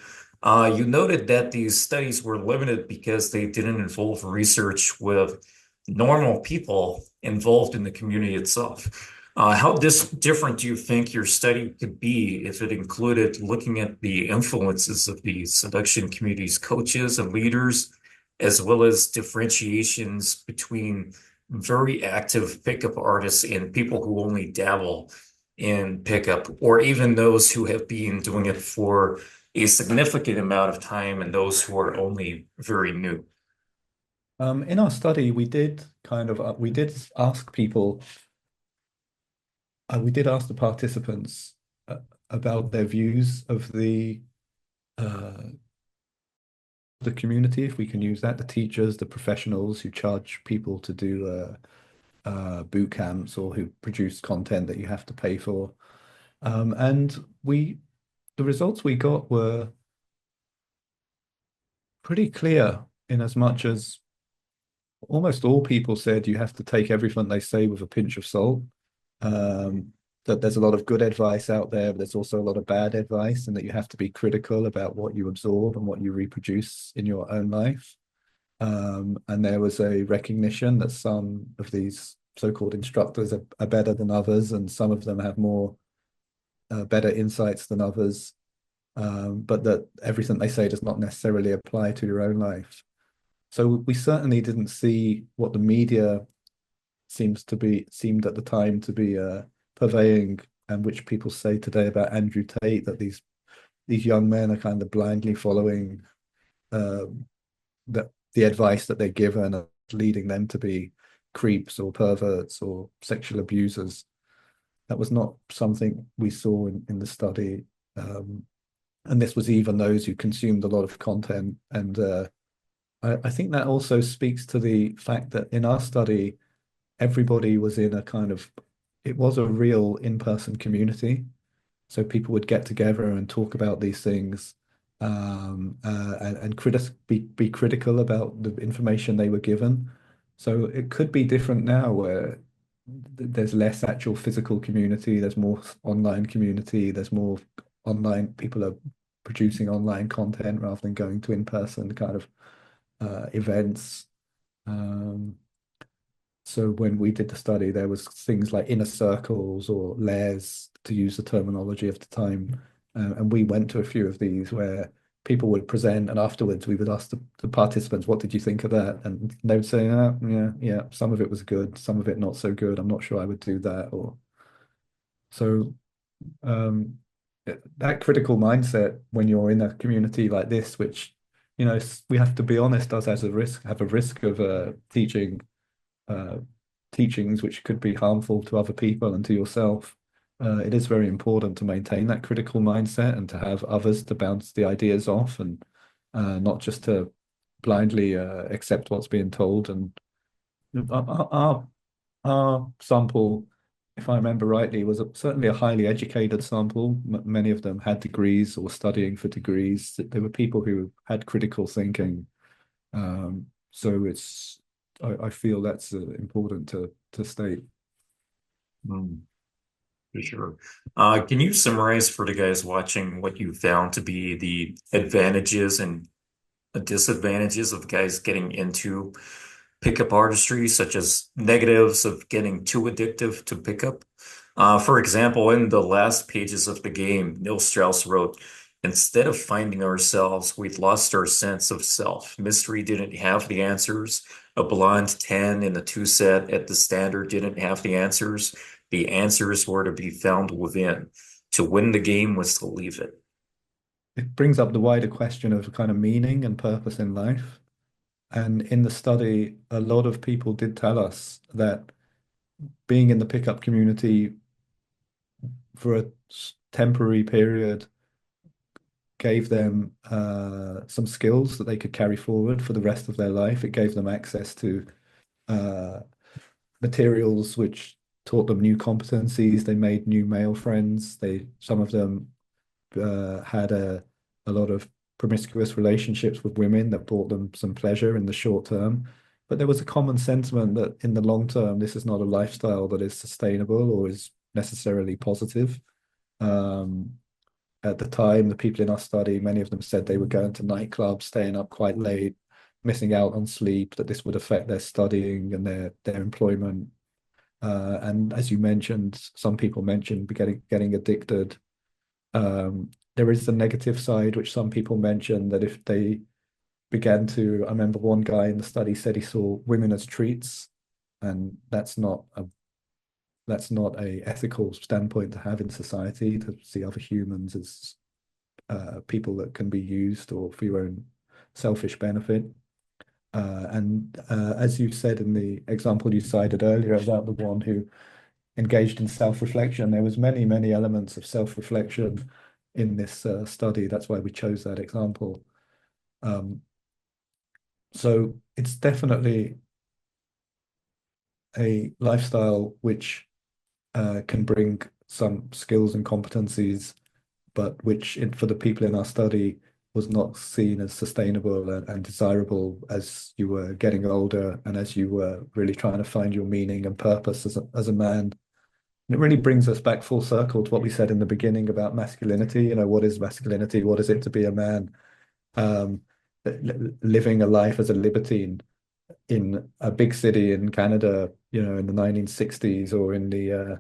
[SPEAKER 2] You noted that these studies were limited because they didn't involve research with normal people involved in the community itself. How different do you think your study could be if it included looking at the influences of the seduction community's coaches and leaders as well as differentiations between very active pickup artists and people who only dabble in pickup, or even those who have been doing it for a significant amount of time and those who are only very new.
[SPEAKER 1] In our study, we did we did ask people, we did ask the participants about their views of uh, the community, if we can use that, the teachers, the professionals who charge people to do boot camps or who produce content that you have to pay for. And the results we got were pretty clear in as much as almost all people said you have to take everything they say with a pinch of salt. That there's a lot of good advice out there, but there's also a lot of bad advice, and that you have to be critical about what you absorb and what you reproduce in your own life. And there was a recognition that some of these so-called instructors are better than others, and some of them have more better insights than others, but that everything they say does not necessarily apply to your own life. So we certainly didn't see what the media seemed at the time to be purveying, and which people say today about Andrew Tate, that these young men are kind of blindly following the advice that they're given, leading them to be creeps or perverts or sexual abusers. That was not something we saw in the study. And this was even those who consumed a lot of content. And I think that also speaks to the fact that in our study, everybody was in a kind of, it was a real in-person community. So people would get together and talk about these things, and be critical about the information they were given. So it could be different now, where there's less actual physical community, there's more online community, there's more online, people are producing online content rather than going to in-person kind of events. So when we did the study, there was things like inner circles or lairs, to use the terminology of the time. And we went to a few of these where people would present, and afterwards we would ask the participants, what did you think of that? And they would say, yeah, some of it was good, some of it not so good. I'm not sure I would do that. Or so um, that critical mindset when you're in a community like this, which, we have to be honest, does have a risk of teaching uh, teachings which could be harmful to other people and to yourself. It is very important to maintain that critical mindset and to have others to bounce the ideas off, and not just to blindly accept what's being told. And our sample, if I remember rightly, was certainly a highly educated sample. Many of them had degrees or studying for degrees. There were people who had critical thinking. So I feel that's important to state.
[SPEAKER 2] Mm, for sure. Can you summarize for the guys watching what you found to be the advantages and disadvantages of guys getting into pickup artistry, such as negatives of getting too addictive to pickup? For example, in the last pages of the game, Neil Strauss wrote, instead of finding ourselves, we'd lost our sense of self. Mystery didn't have the answers. A blonde 10 in the two set at the standard didn't have the answers. The answers were to be found within. To win the game was to leave it.
[SPEAKER 1] It brings up the wider question of kind of meaning and purpose in life. And in the study, a lot of people did tell us that being in the pickup community for a temporary period gave them some skills that they could carry forward for the rest of their life. It gave them access to uh, materials which taught them new competencies. They made new male friends. Some of them had a lot of promiscuous relationships with women that brought them some pleasure in the short term. But there was a common sentiment that in the long term, this is not a lifestyle that is sustainable or is necessarily positive. Um, at the time, the people in our study, many of them said they were going to nightclubs, staying up quite late, missing out on sleep, that this would affect their studying and their employment. And as you mentioned, some people mentioned getting addicted. There is the negative side, which some people mention, that if they began to, I remember one guy in the study said he saw women as treats, and that's not a ethical standpoint to have in society, to see other humans as people that can be used or for your own selfish benefit. And as you said in the example you cited earlier about the one who engaged in self-reflection, there was many, many elements of self-reflection in this study. That's why we chose that example. So it's definitely a lifestyle which can bring some skills and competencies, but which for the people in our study was not seen as sustainable and desirable as you were getting older and as you were really trying to find your meaning and purpose as a man. And it really brings us back full circle to what we said in the beginning about masculinity. You know, what is masculinity? What is it to be a man? Um, Living a life as a libertine in a big city in Canada, you know, in the 1960s or in the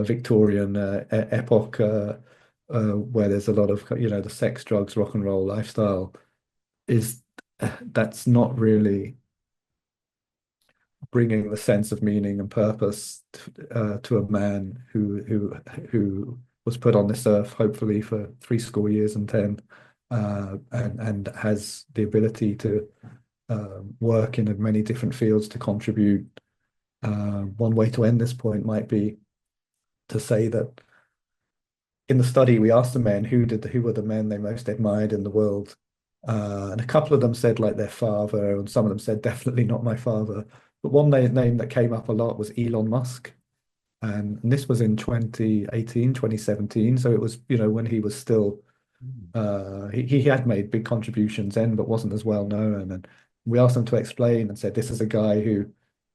[SPEAKER 1] Victorian epoch, where there's a lot of, you know, the sex, drugs, rock and roll lifestyle, is that's not really bringing the sense of meaning and purpose to a man who was put on this earth, hopefully for 70 and 10, and has the ability to work in many different fields to contribute. One way to end this point might be to say that in the study we asked the men who were the men they most admired in the world, and a couple of them said like their father, and some of them said definitely not my father. But one name that came up a lot was Elon Musk. And this was in 2018, 2017. So it was, you know, when he was still, he had made big contributions then, but wasn't as well known. And we asked him to explain and said, this is a guy who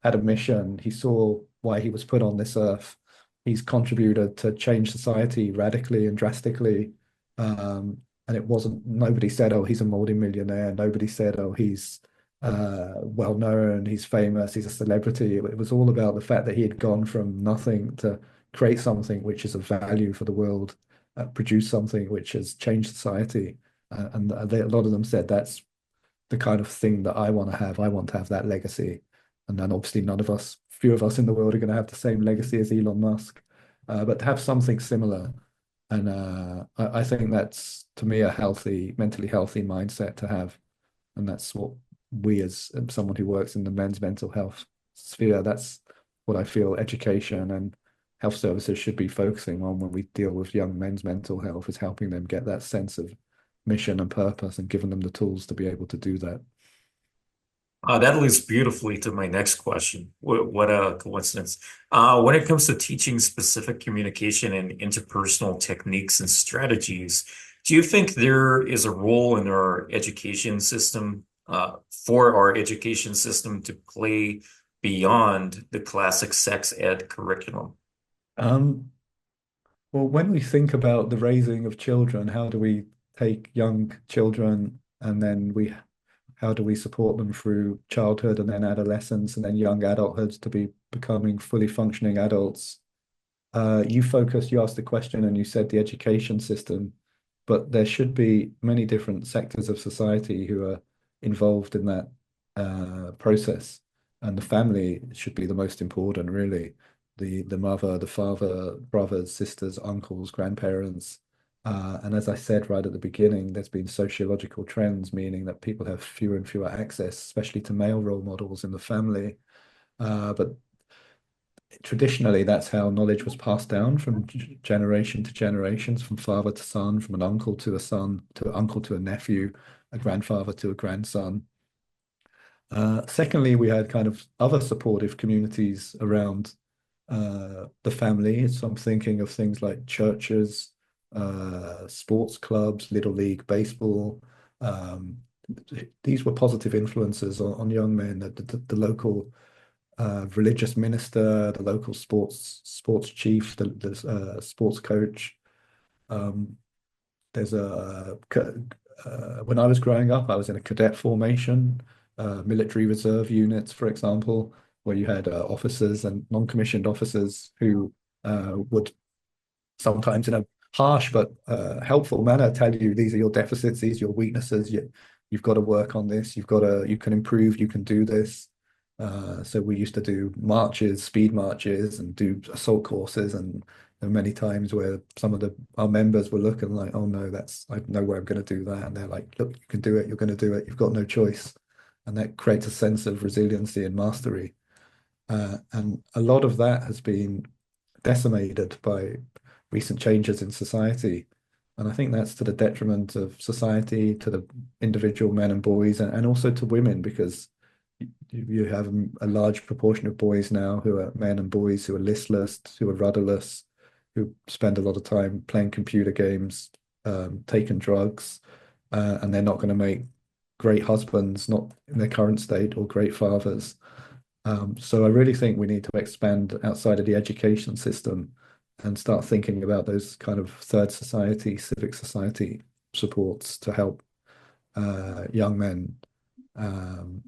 [SPEAKER 1] had a mission. He saw why he was put on this earth. He's contributed to change society radically and drastically. And it wasn't, nobody said, oh, he's a multi-millionaire. Nobody said, oh, he's well known, he's famous, he's a celebrity. It was all about the fact that he had gone from nothing to create something which is of value for the world, produce something which has changed society. And a lot of them said that's the kind of thing that I want to have. I want to have that legacy. And then obviously few of us in the world are going to have the same legacy as Elon Musk, but to have something similar. And I think that's, to me, a mentally healthy mindset to have. And that's what we, as someone who works in the men's mental health sphere, that's what I feel education and health services should be focusing on when we deal with young men's mental health, is helping them get that sense of mission and purpose and giving them the tools to be able to do that.
[SPEAKER 2] That leads beautifully to my next question. What a coincidence. When it comes to teaching specific communication and interpersonal techniques and strategies, do you think there is a role in our education system, for our education system to play beyond the classic sex ed curriculum?
[SPEAKER 1] Um, well, when we think about the raising of children, how do we take young children and then how do we support them through childhood and then adolescence and then young adulthood to be becoming fully functioning adults? You asked the question and you said the education system, but there should be many different sectors of society who are involved in that process. And the family should be the most important, really. The mother, the father, brothers, sisters, uncles, grandparents. And as I said right at the beginning, there's been sociological trends, meaning that people have fewer and fewer access, especially to male role models in the family. But traditionally, that's how knowledge was passed down from generation to generations, from father to son, from an uncle to a son, to an uncle to a nephew, a grandfather to a grandson. Secondly, we had kind of other supportive communities around the family. So I'm thinking of things like churches, sports clubs, Little League baseball. Um, these were positive influences on young men. The local religious minister, the local sports chief, the sports coach. Um, there's when I was growing up, I was in a cadet formation, military reserve units, for example, where you had officers and non-commissioned officers who would sometimes in a harsh but helpful manner tell you these are your deficits, these are your weaknesses. you've got to work on this. You can improve. You can do this. So we used to do marches, speed marches, and do assault courses, and there were many times where some of our members were looking like, "Oh no, I know where I'm going to do that," and they're like, "Look, you can do it. You're going to do it. You've got no choice," and that creates a sense of resiliency and mastery. And a lot of that has been decimated by recent changes in society. And I think that's to the detriment of society, to the individual men and boys, and also to women, because you have a large proportion of boys now who are men and boys who are listless, who are rudderless, who spend a lot of time playing computer games, taking drugs, and they're not going to make great husbands, not in their current state, or great fathers. So I really think we need to expand outside of the education system and start thinking about those kind of third society, civic society supports to help young men. And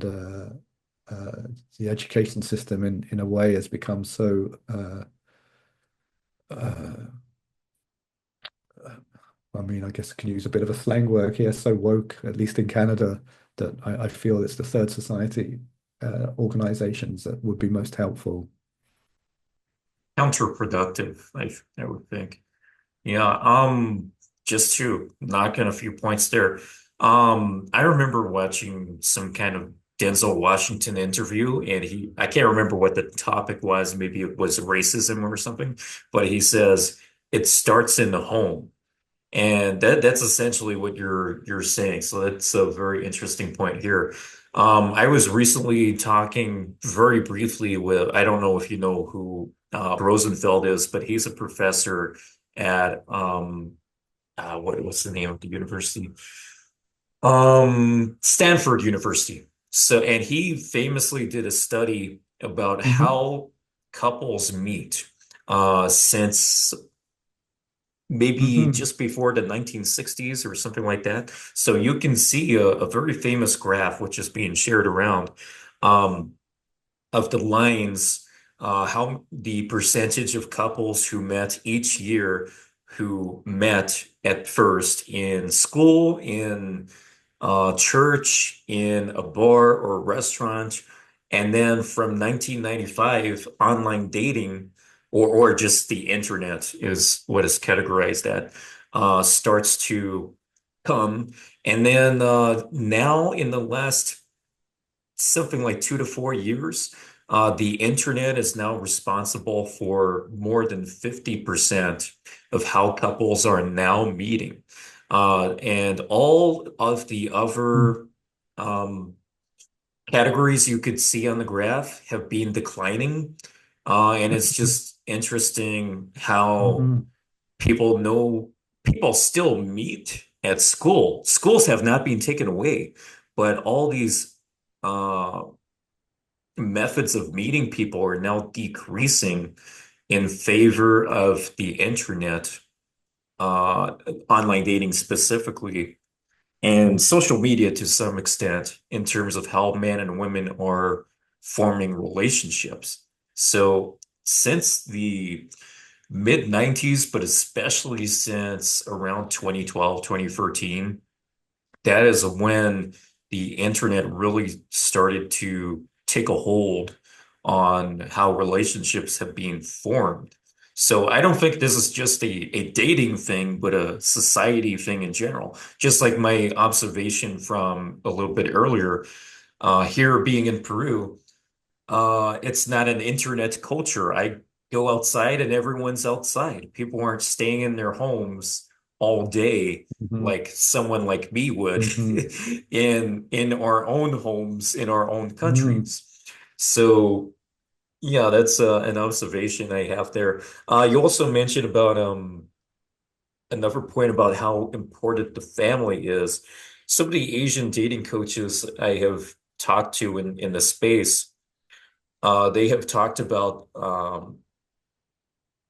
[SPEAKER 1] the education system, in a way, has become so uh, I mean, I guess I can use a bit of a slang word here, so woke, at least in Canada, that I feel it's the third society organizations that would be most helpful.
[SPEAKER 2] Counterproductive, I would think. Yeah, just to knock in a few points there. I remember watching some kind of Denzel Washington interview, and I can't remember what the topic was, maybe it was racism or something, but he says it starts in the home. And that's essentially what you're saying. So that's a very interesting point here. I was recently talking very briefly with, I don't know if you know who Rosenfeld is, but he's a professor at what's the name of the university? Stanford University. So, and he famously did a study about
[SPEAKER 1] Hmm.
[SPEAKER 2] how couples meet since maybe
[SPEAKER 1] Hmm.
[SPEAKER 2] just before the 1960s or something like that. So you can see a very famous graph, which is being shared around, um, of the lines, how the percentage of couples who met each year, who met at first in school, in church, in a bar or restaurant, and then from 1995, online dating or just the internet is what is categorized at, starts to come. And then now in the last something like 2 to 4 years, the internet is now responsible for more than 50% of how couples are now meeting. And all of the other um, categories you could see on the graph have been declining. And it's just interesting how
[SPEAKER 1] Hmm.
[SPEAKER 2] people still meet at school. Schools have not been taken away, but all these uh, methods of meeting people are now decreasing in favor of the internet, uh, online dating specifically, and social media to some extent in terms of how men and women are forming relationships. So since the mid 90s, but especially since around 2012, 2013, that is when the internet really started to take a hold on how relationships have been formed. So I don't think this is just a dating thing, but a society thing in general. Just like my observation from a little bit earlier, here being in Peru, it's not an internet culture. I go outside and everyone's outside. People aren't staying in their homes all day
[SPEAKER 1] Hmm.
[SPEAKER 2] like someone like me would
[SPEAKER 1] Hmm.
[SPEAKER 2] in our own homes in our own
[SPEAKER 1] Hmm.
[SPEAKER 2] countries. So yeah, that's an observation I have there. You also mentioned about another point about how important the family is. Some of the Asian dating coaches I have talked to in the space, they have talked about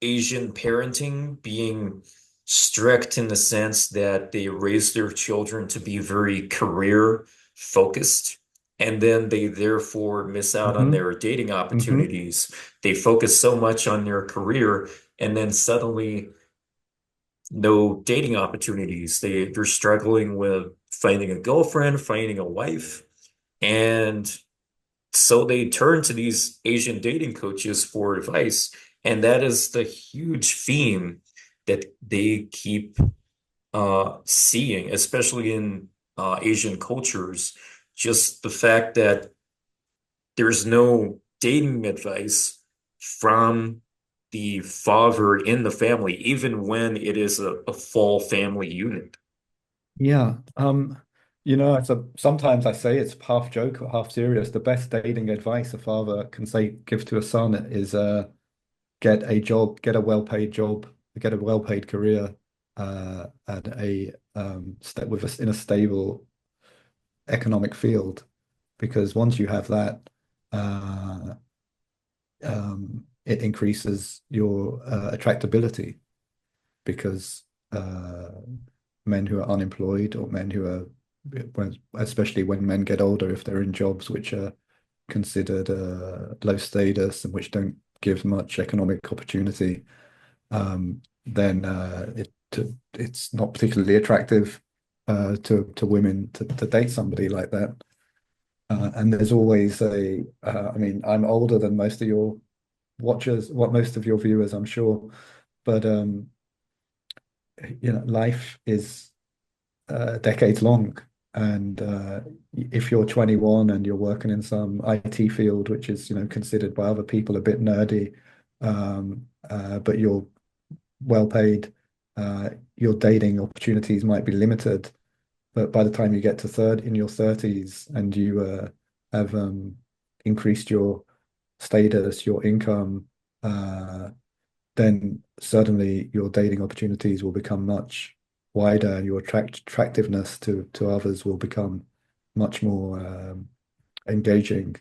[SPEAKER 2] Asian parenting being strict in the sense that they raise their children to be very career focused, and then they therefore miss out on
[SPEAKER 1] Hmm.
[SPEAKER 2] their dating
[SPEAKER 1] Hmm.
[SPEAKER 2] opportunities. They focus so much on their career, and then suddenly no dating opportunities. They're struggling with finding a girlfriend, finding a wife, and so they turn to these Asian dating coaches for advice. And that is the huge theme that they keep seeing, especially in Asian cultures. Just the fact that there's no dating advice from the father in the family, even when it is a full family unit.
[SPEAKER 1] Yeah. It's sometimes I say it's half joke or half serious. The best dating advice a father can say give to a son is get a job, get a well-paid job, get a well-paid career, and a step with us in a stable economic field. Because once you have that, uh, it increases your attractability. Because men who are unemployed or men who are, especially when men get older, if they're in jobs which are considered low status and which don't give much economic opportunity, then it's not particularly attractive to women to date somebody like that. And there's always I mean, I'm older than most of your watchers, what most of your viewers, I'm sure, but life is decades long. And if you're 21 and you're working in some IT field, which is, considered by other people a bit nerdy, but you're well paid, your dating opportunities might be limited. But by the time you get to in your 30s and you have increased your status, your income, then certainly your dating opportunities will become much wider, and your attractiveness to others will become much more engaging.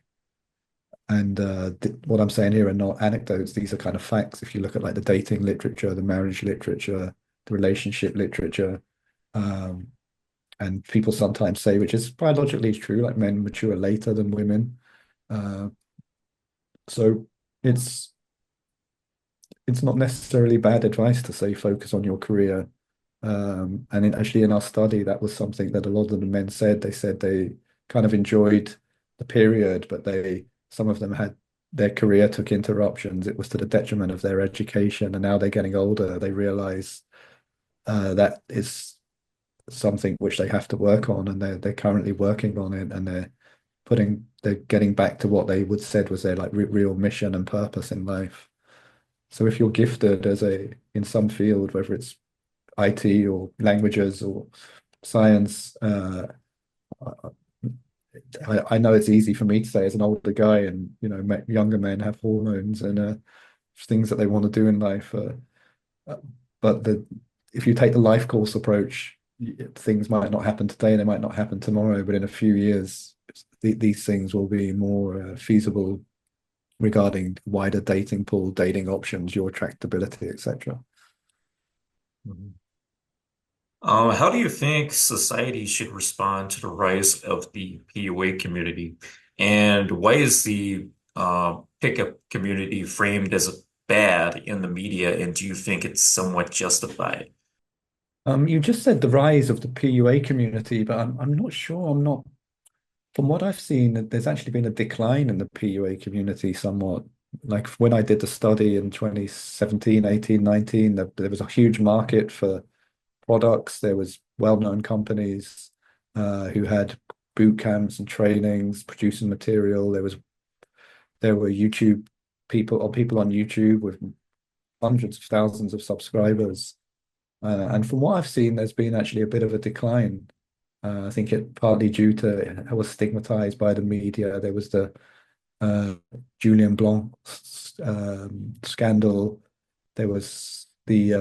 [SPEAKER 1] And what I'm saying here are not anecdotes; these are kind of facts. If you look at like the dating literature, the marriage literature, the relationship literature, um, and people sometimes say, which is biologically true, like men mature later than women. Uh, so it's it's not necessarily bad advice to say focus on your career. And actually, in our study, that was something that a lot of the men said. They said they kind of enjoyed the period, but some of them had their career took interruptions. It was to the detriment of their education, and now they're getting older. They realize that is something which they have to work on, and they're currently working on it, and they're getting back to what they would said was their like real mission and purpose in life. So if you're gifted in some field, whether it's IT or languages or science, I know it's easy for me to say as an older guy, and younger men have hormones and things that they want to do in life. Uh, but if you take the life course approach, things might not happen today, they might not happen tomorrow, but in a few years, these things will be more feasible regarding wider dating pool, dating options, your attractability, etc.
[SPEAKER 2] Mhm. How do you think society should respond to the rise of the PUA community? And why is the pickup community framed as bad in the media? And do you think it's somewhat justified?
[SPEAKER 1] You just said the rise of the PUA community, but I'm not sure. I'm not From what I've seen, there's actually been a decline in the PUA community somewhat. Like when I did the study in 2017, 18, 19, there was a huge market for products. There was well-known companies who had boot camps and trainings, producing material. There were YouTube people or people on YouTube with hundreds of thousands of subscribers. And from what I've seen, there's been actually a bit of a decline. I think it partly due to I was stigmatized by the media. There was the uh, Julian Blanc scandal. There was the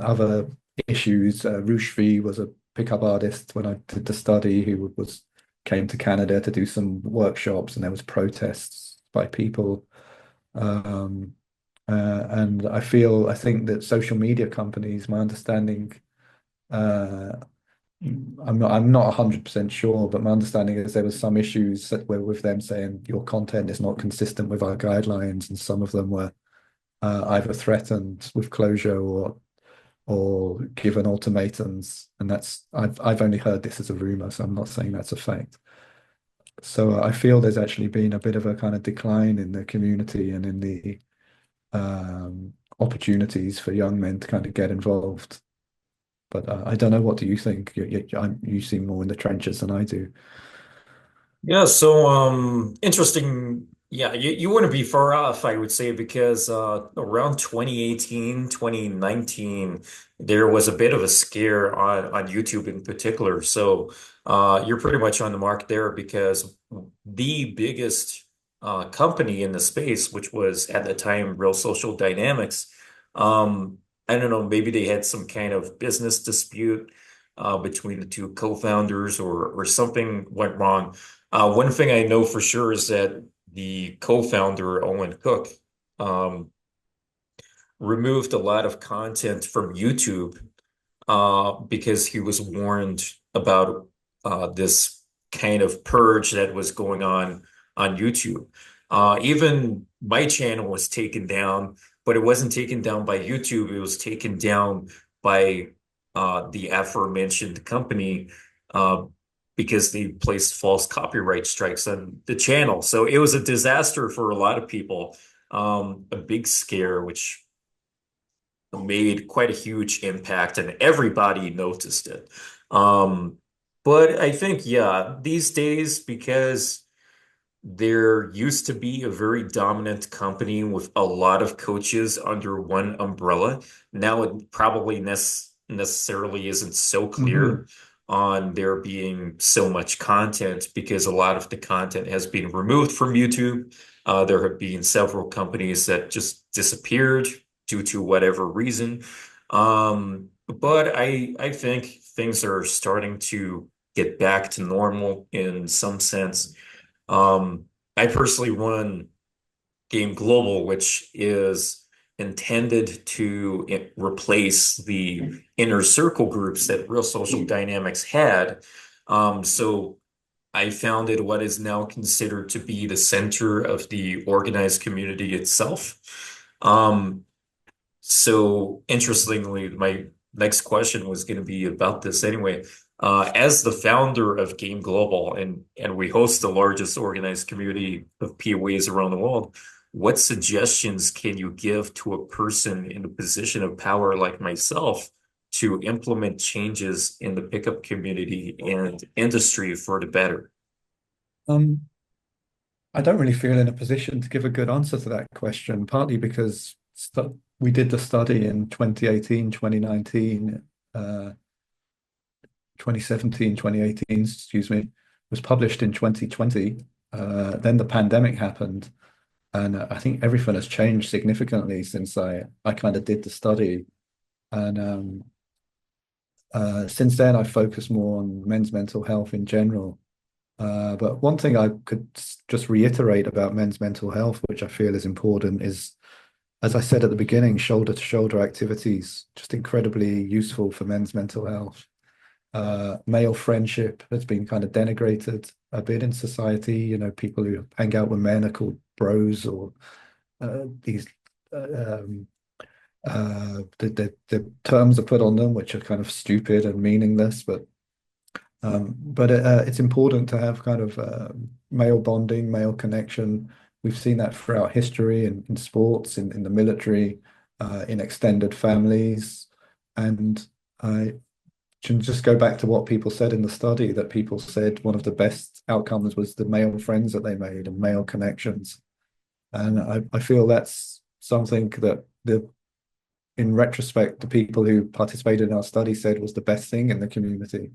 [SPEAKER 1] other issues. Rushvi was a pickup artist when I did the study who was came to Canada to do some workshops, and there was protests by people. Um, and I think that social media companies, my understanding, uh, I'm not 100% sure, but my understanding is there was some issues that were with them saying your content is not consistent with our guidelines, and some of them were either threatened with closure or given ultimatums. And that's I've only heard this as a rumor, so I'm not saying that's a fact. So I feel there's actually been a bit of a kind of decline in the community and in the opportunities for young men to kind of get involved. But I don't know. What do you think? You seem more in the trenches than I do.
[SPEAKER 2] Yeah, so interesting. Yeah, you wouldn't be far off, I would say, because around 2018, 2019, there was a bit of a scare on YouTube in particular. So you're pretty much on the mark there because the biggest company in the space, which was at the time Real Social Dynamics, I don't know, maybe they had some kind of business dispute between the two co-founders or something went wrong. One thing I know for sure is that the co-founder, Owen Cook, um, removed a lot of content from YouTube because he was warned about this kind of purge that was going on YouTube. Even my channel was taken down, but it wasn't taken down by YouTube. It was taken down by the aforementioned company uh, because they placed false copyright strikes on the channel. So it was a disaster for a lot of people, a big scare, which made quite a huge impact and everybody noticed it. Um, but I think, yeah, these days, because there used to be a very dominant company with a lot of coaches under one umbrella, now it probably necessarily isn't so
[SPEAKER 1] Hmm.
[SPEAKER 2] clear on there being so much content because a lot of the content has been removed from YouTube. There have been several companies that just disappeared due to whatever reason. But I think things are starting to get back to normal in some sense. Um, I personally run Game Global, which is intended to replace the inner circle groups that Real Social Dynamics had. So I founded what is now considered to be the center of the organized community itself. Um, so interestingly, my next question was going to be about this anyway. As the founder of Game Global, and we host the largest organized community of POAs around the world, what suggestions can you give to a person in a position of power like myself to implement changes in the pickup community and industry for the better?
[SPEAKER 1] Um, I don't really feel in a position to give a good answer to that question, partly because we did the study in 2018, 2019, 2017, 2018, excuse me, was published in 2020. Then the pandemic happened, and I think everything has changed significantly since I kind of did the study. And since then, I focused more on men's mental health in general. But one thing I could just reiterate about men's mental health, which I feel is important, is, as I said at the beginning, shoulder to shoulder activities, just incredibly useful for men's mental health. Male friendship has been kind of denigrated a bit in society. You know, people who hang out with men are called bros, or these the terms are put on them, which are kind of stupid and meaningless. But it's important to have kind of male bonding, male connection. We've seen that throughout history in sports, in the military, in extended families. And I can just go back to what people said in the study, that people said one of the best outcomes was the male friends that they made and male connections. And I feel that's something that in retrospect, the people who participated in our study said was the best thing in the community,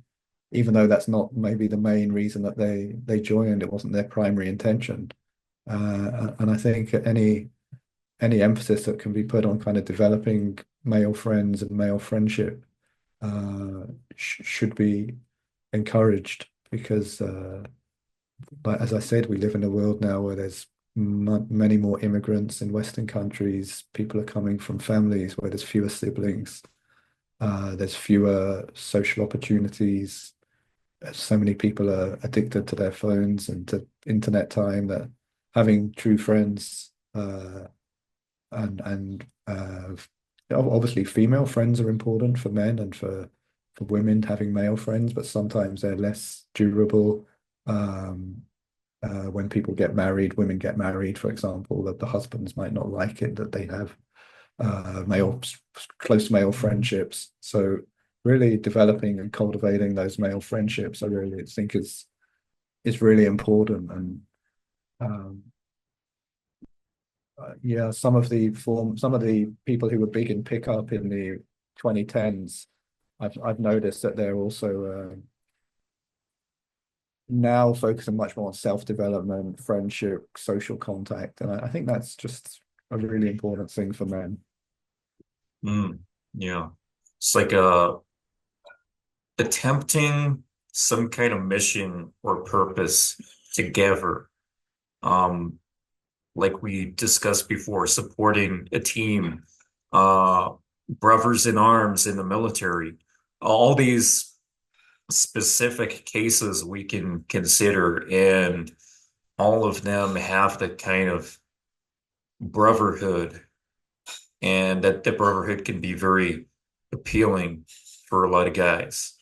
[SPEAKER 1] even though that's not maybe the main reason that they joined. It wasn't their primary intention. And I think any emphasis that can be put on kind of developing male friends and male friendship should be encouraged, because but as I said, we live in a world now where there's many more immigrants in Western countries. People are coming from families where there's fewer siblings. There's fewer social opportunities. So many people are addicted to their phones and to internet time that having true friends and obviously female friends are important for men and for women having male friends, but sometimes they're less durable. Um, when people get married, women get married, for example, that the husbands might not like it that they have male close male friendships. So really developing and cultivating those male friendships, I really think is really important. And um, yeah, some of the people who were big in pickup in the 2010s, I've noticed that they're also now focusing much more on self-development, friendship, social contact, and I think that's just a really important thing for men.
[SPEAKER 2] Mm, yeah. It's like attempting some kind of mission or purpose together. Um, like we discussed before, supporting a team, uh, brothers in arms in the military, all these specific cases we can consider, and all of them have the kind of brotherhood, and that the brotherhood can be very appealing for a lot of guys.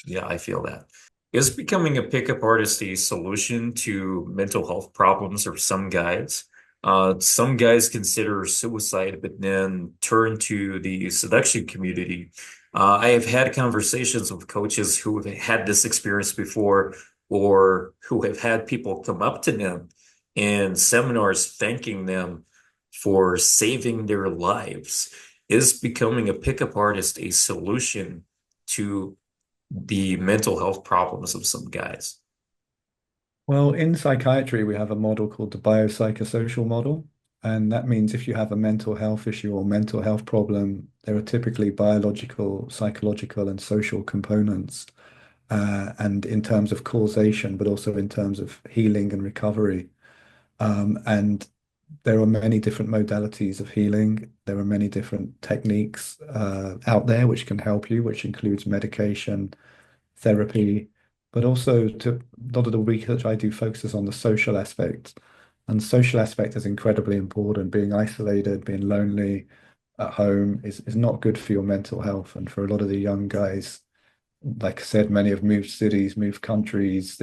[SPEAKER 2] Yeah, I feel that. Is becoming a pickup artist a solution to mental health problems for some guys? Some guys consider suicide, but then turn to the seduction community. I have had conversations with coaches who have had this experience before, or who have had people come up to them in seminars thanking them for saving their lives. Is becoming a pickup artist a solution to the mental health problems of some guys?
[SPEAKER 1] Well, in psychiatry, we have a model called the biopsychosocial model. And that means if you have a mental health issue or mental health problem, there are typically biological, psychological, and social components. And in terms of causation, but also in terms of healing and recovery. And there are many different modalities of healing. There are many different techniques out there which can help you, which includes medication, therapy, but also to a lot of the research I do focuses on the social aspect. And the social aspect is incredibly important. Being isolated, being lonely at home is not good for your mental health. And for a lot of the young guys, like I said, many have moved cities, moved countries.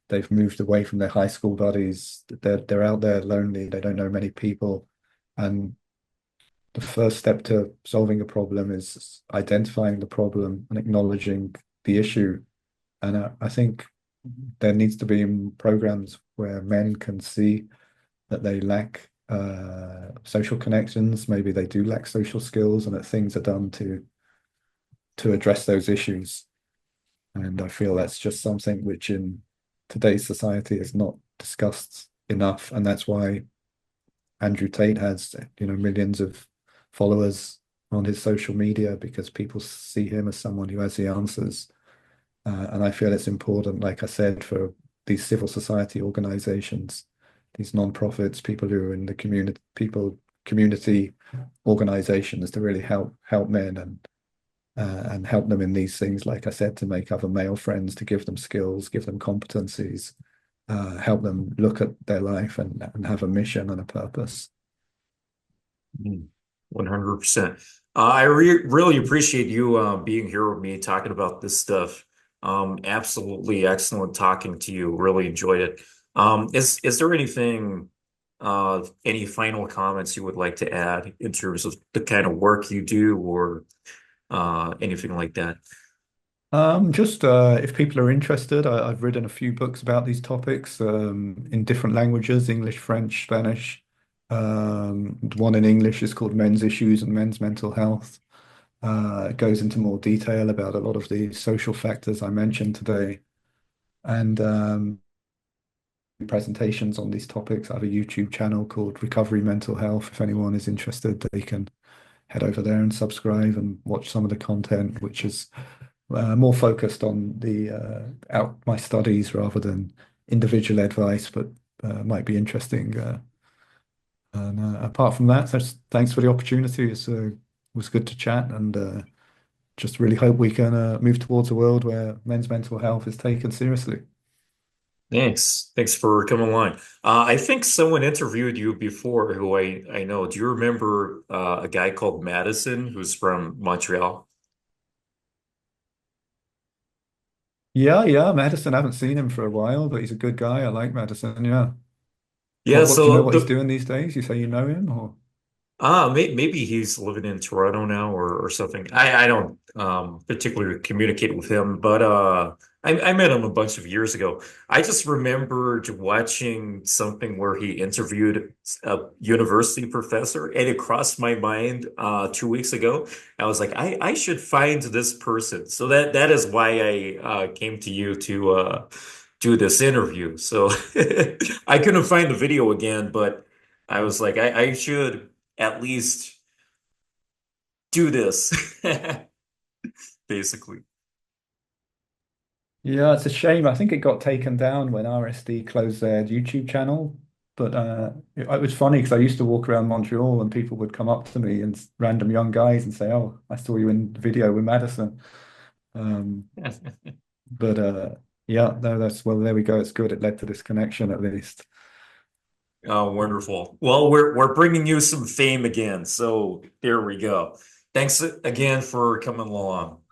[SPEAKER 1] They've moved away from their high school buddies. They're out there lonely. They don't know many people. And the first step to solving a problem is identifying the problem and acknowledging the issue. And I think there needs to be programs where men can see that they lack social connections. Maybe they do lack social skills, and that things are done to address those issues. And I feel that's just something which in today's society is not discussed enough. And that's why Andrew Tate has, millions of followers on his social media because people see him as someone who has the answers. And I feel it's important, like I said, for these civil society organizations, these non-profits, people who are in the community organizations to really help men and help them in these things, like I said, to make other male friends, to give them skills, give them competencies, help them look at their life and have a mission and a purpose.
[SPEAKER 2] 100%. I really appreciate you being here with me talking about this stuff. Absolutely excellent talking to you. Really enjoyed it. Is there anything, any final comments you would like to add in terms of the kind of work you do, or anything like that?
[SPEAKER 1] Just if people are interested, I've written a few books about these topics in different languages, English, French, Spanish. One in English is called Men's Issues and Men's Mental Health. It goes into more detail about a lot of the social factors I mentioned today. And presentations on these topics. I have a YouTube channel called Recovery Mental Health. If anyone is interested, they can head over there and subscribe and watch some of the content, which is more focused on the out my studies rather than individual advice, but might be interesting. And apart from that, thanks for the opportunity. It was good to chat, and just really hope we can move towards a world where men's mental health is taken seriously.
[SPEAKER 2] Thanks for coming along. I think someone interviewed you before who I know. Do you remember a guy called Madison who's from Montreal?
[SPEAKER 1] Yeah, yeah, Madison. I haven't seen him for a while, but he's a good guy. I like Madison. Yeah.
[SPEAKER 2] Yeah,
[SPEAKER 1] What do you know
[SPEAKER 2] so
[SPEAKER 1] what he's
[SPEAKER 2] the
[SPEAKER 1] doing these days? You say you know him or
[SPEAKER 2] maybe he's living in Toronto now or something. I don't particularly communicate with him, but I met him a bunch of years ago. I just remembered watching something where he interviewed a university professor, and it crossed my mind 2 weeks ago. I was like, I should find this person. So that is why I came to you to do this interview. So I couldn't find the video again, but I was like, I should at least do this, basically.
[SPEAKER 1] yeah, it's a shame. I think it got taken down when RSD closed their YouTube channel. But it was funny because I used to walk around Montreal and people would come up to me and random young guys and say, "Oh, I saw you in the video with Madison." Um, but yeah, no, that's well, there we go. It's good. It led to this connection at least.
[SPEAKER 2] Oh, wonderful. Well, we're bringing you some fame again, so there we go. Thanks again for coming along.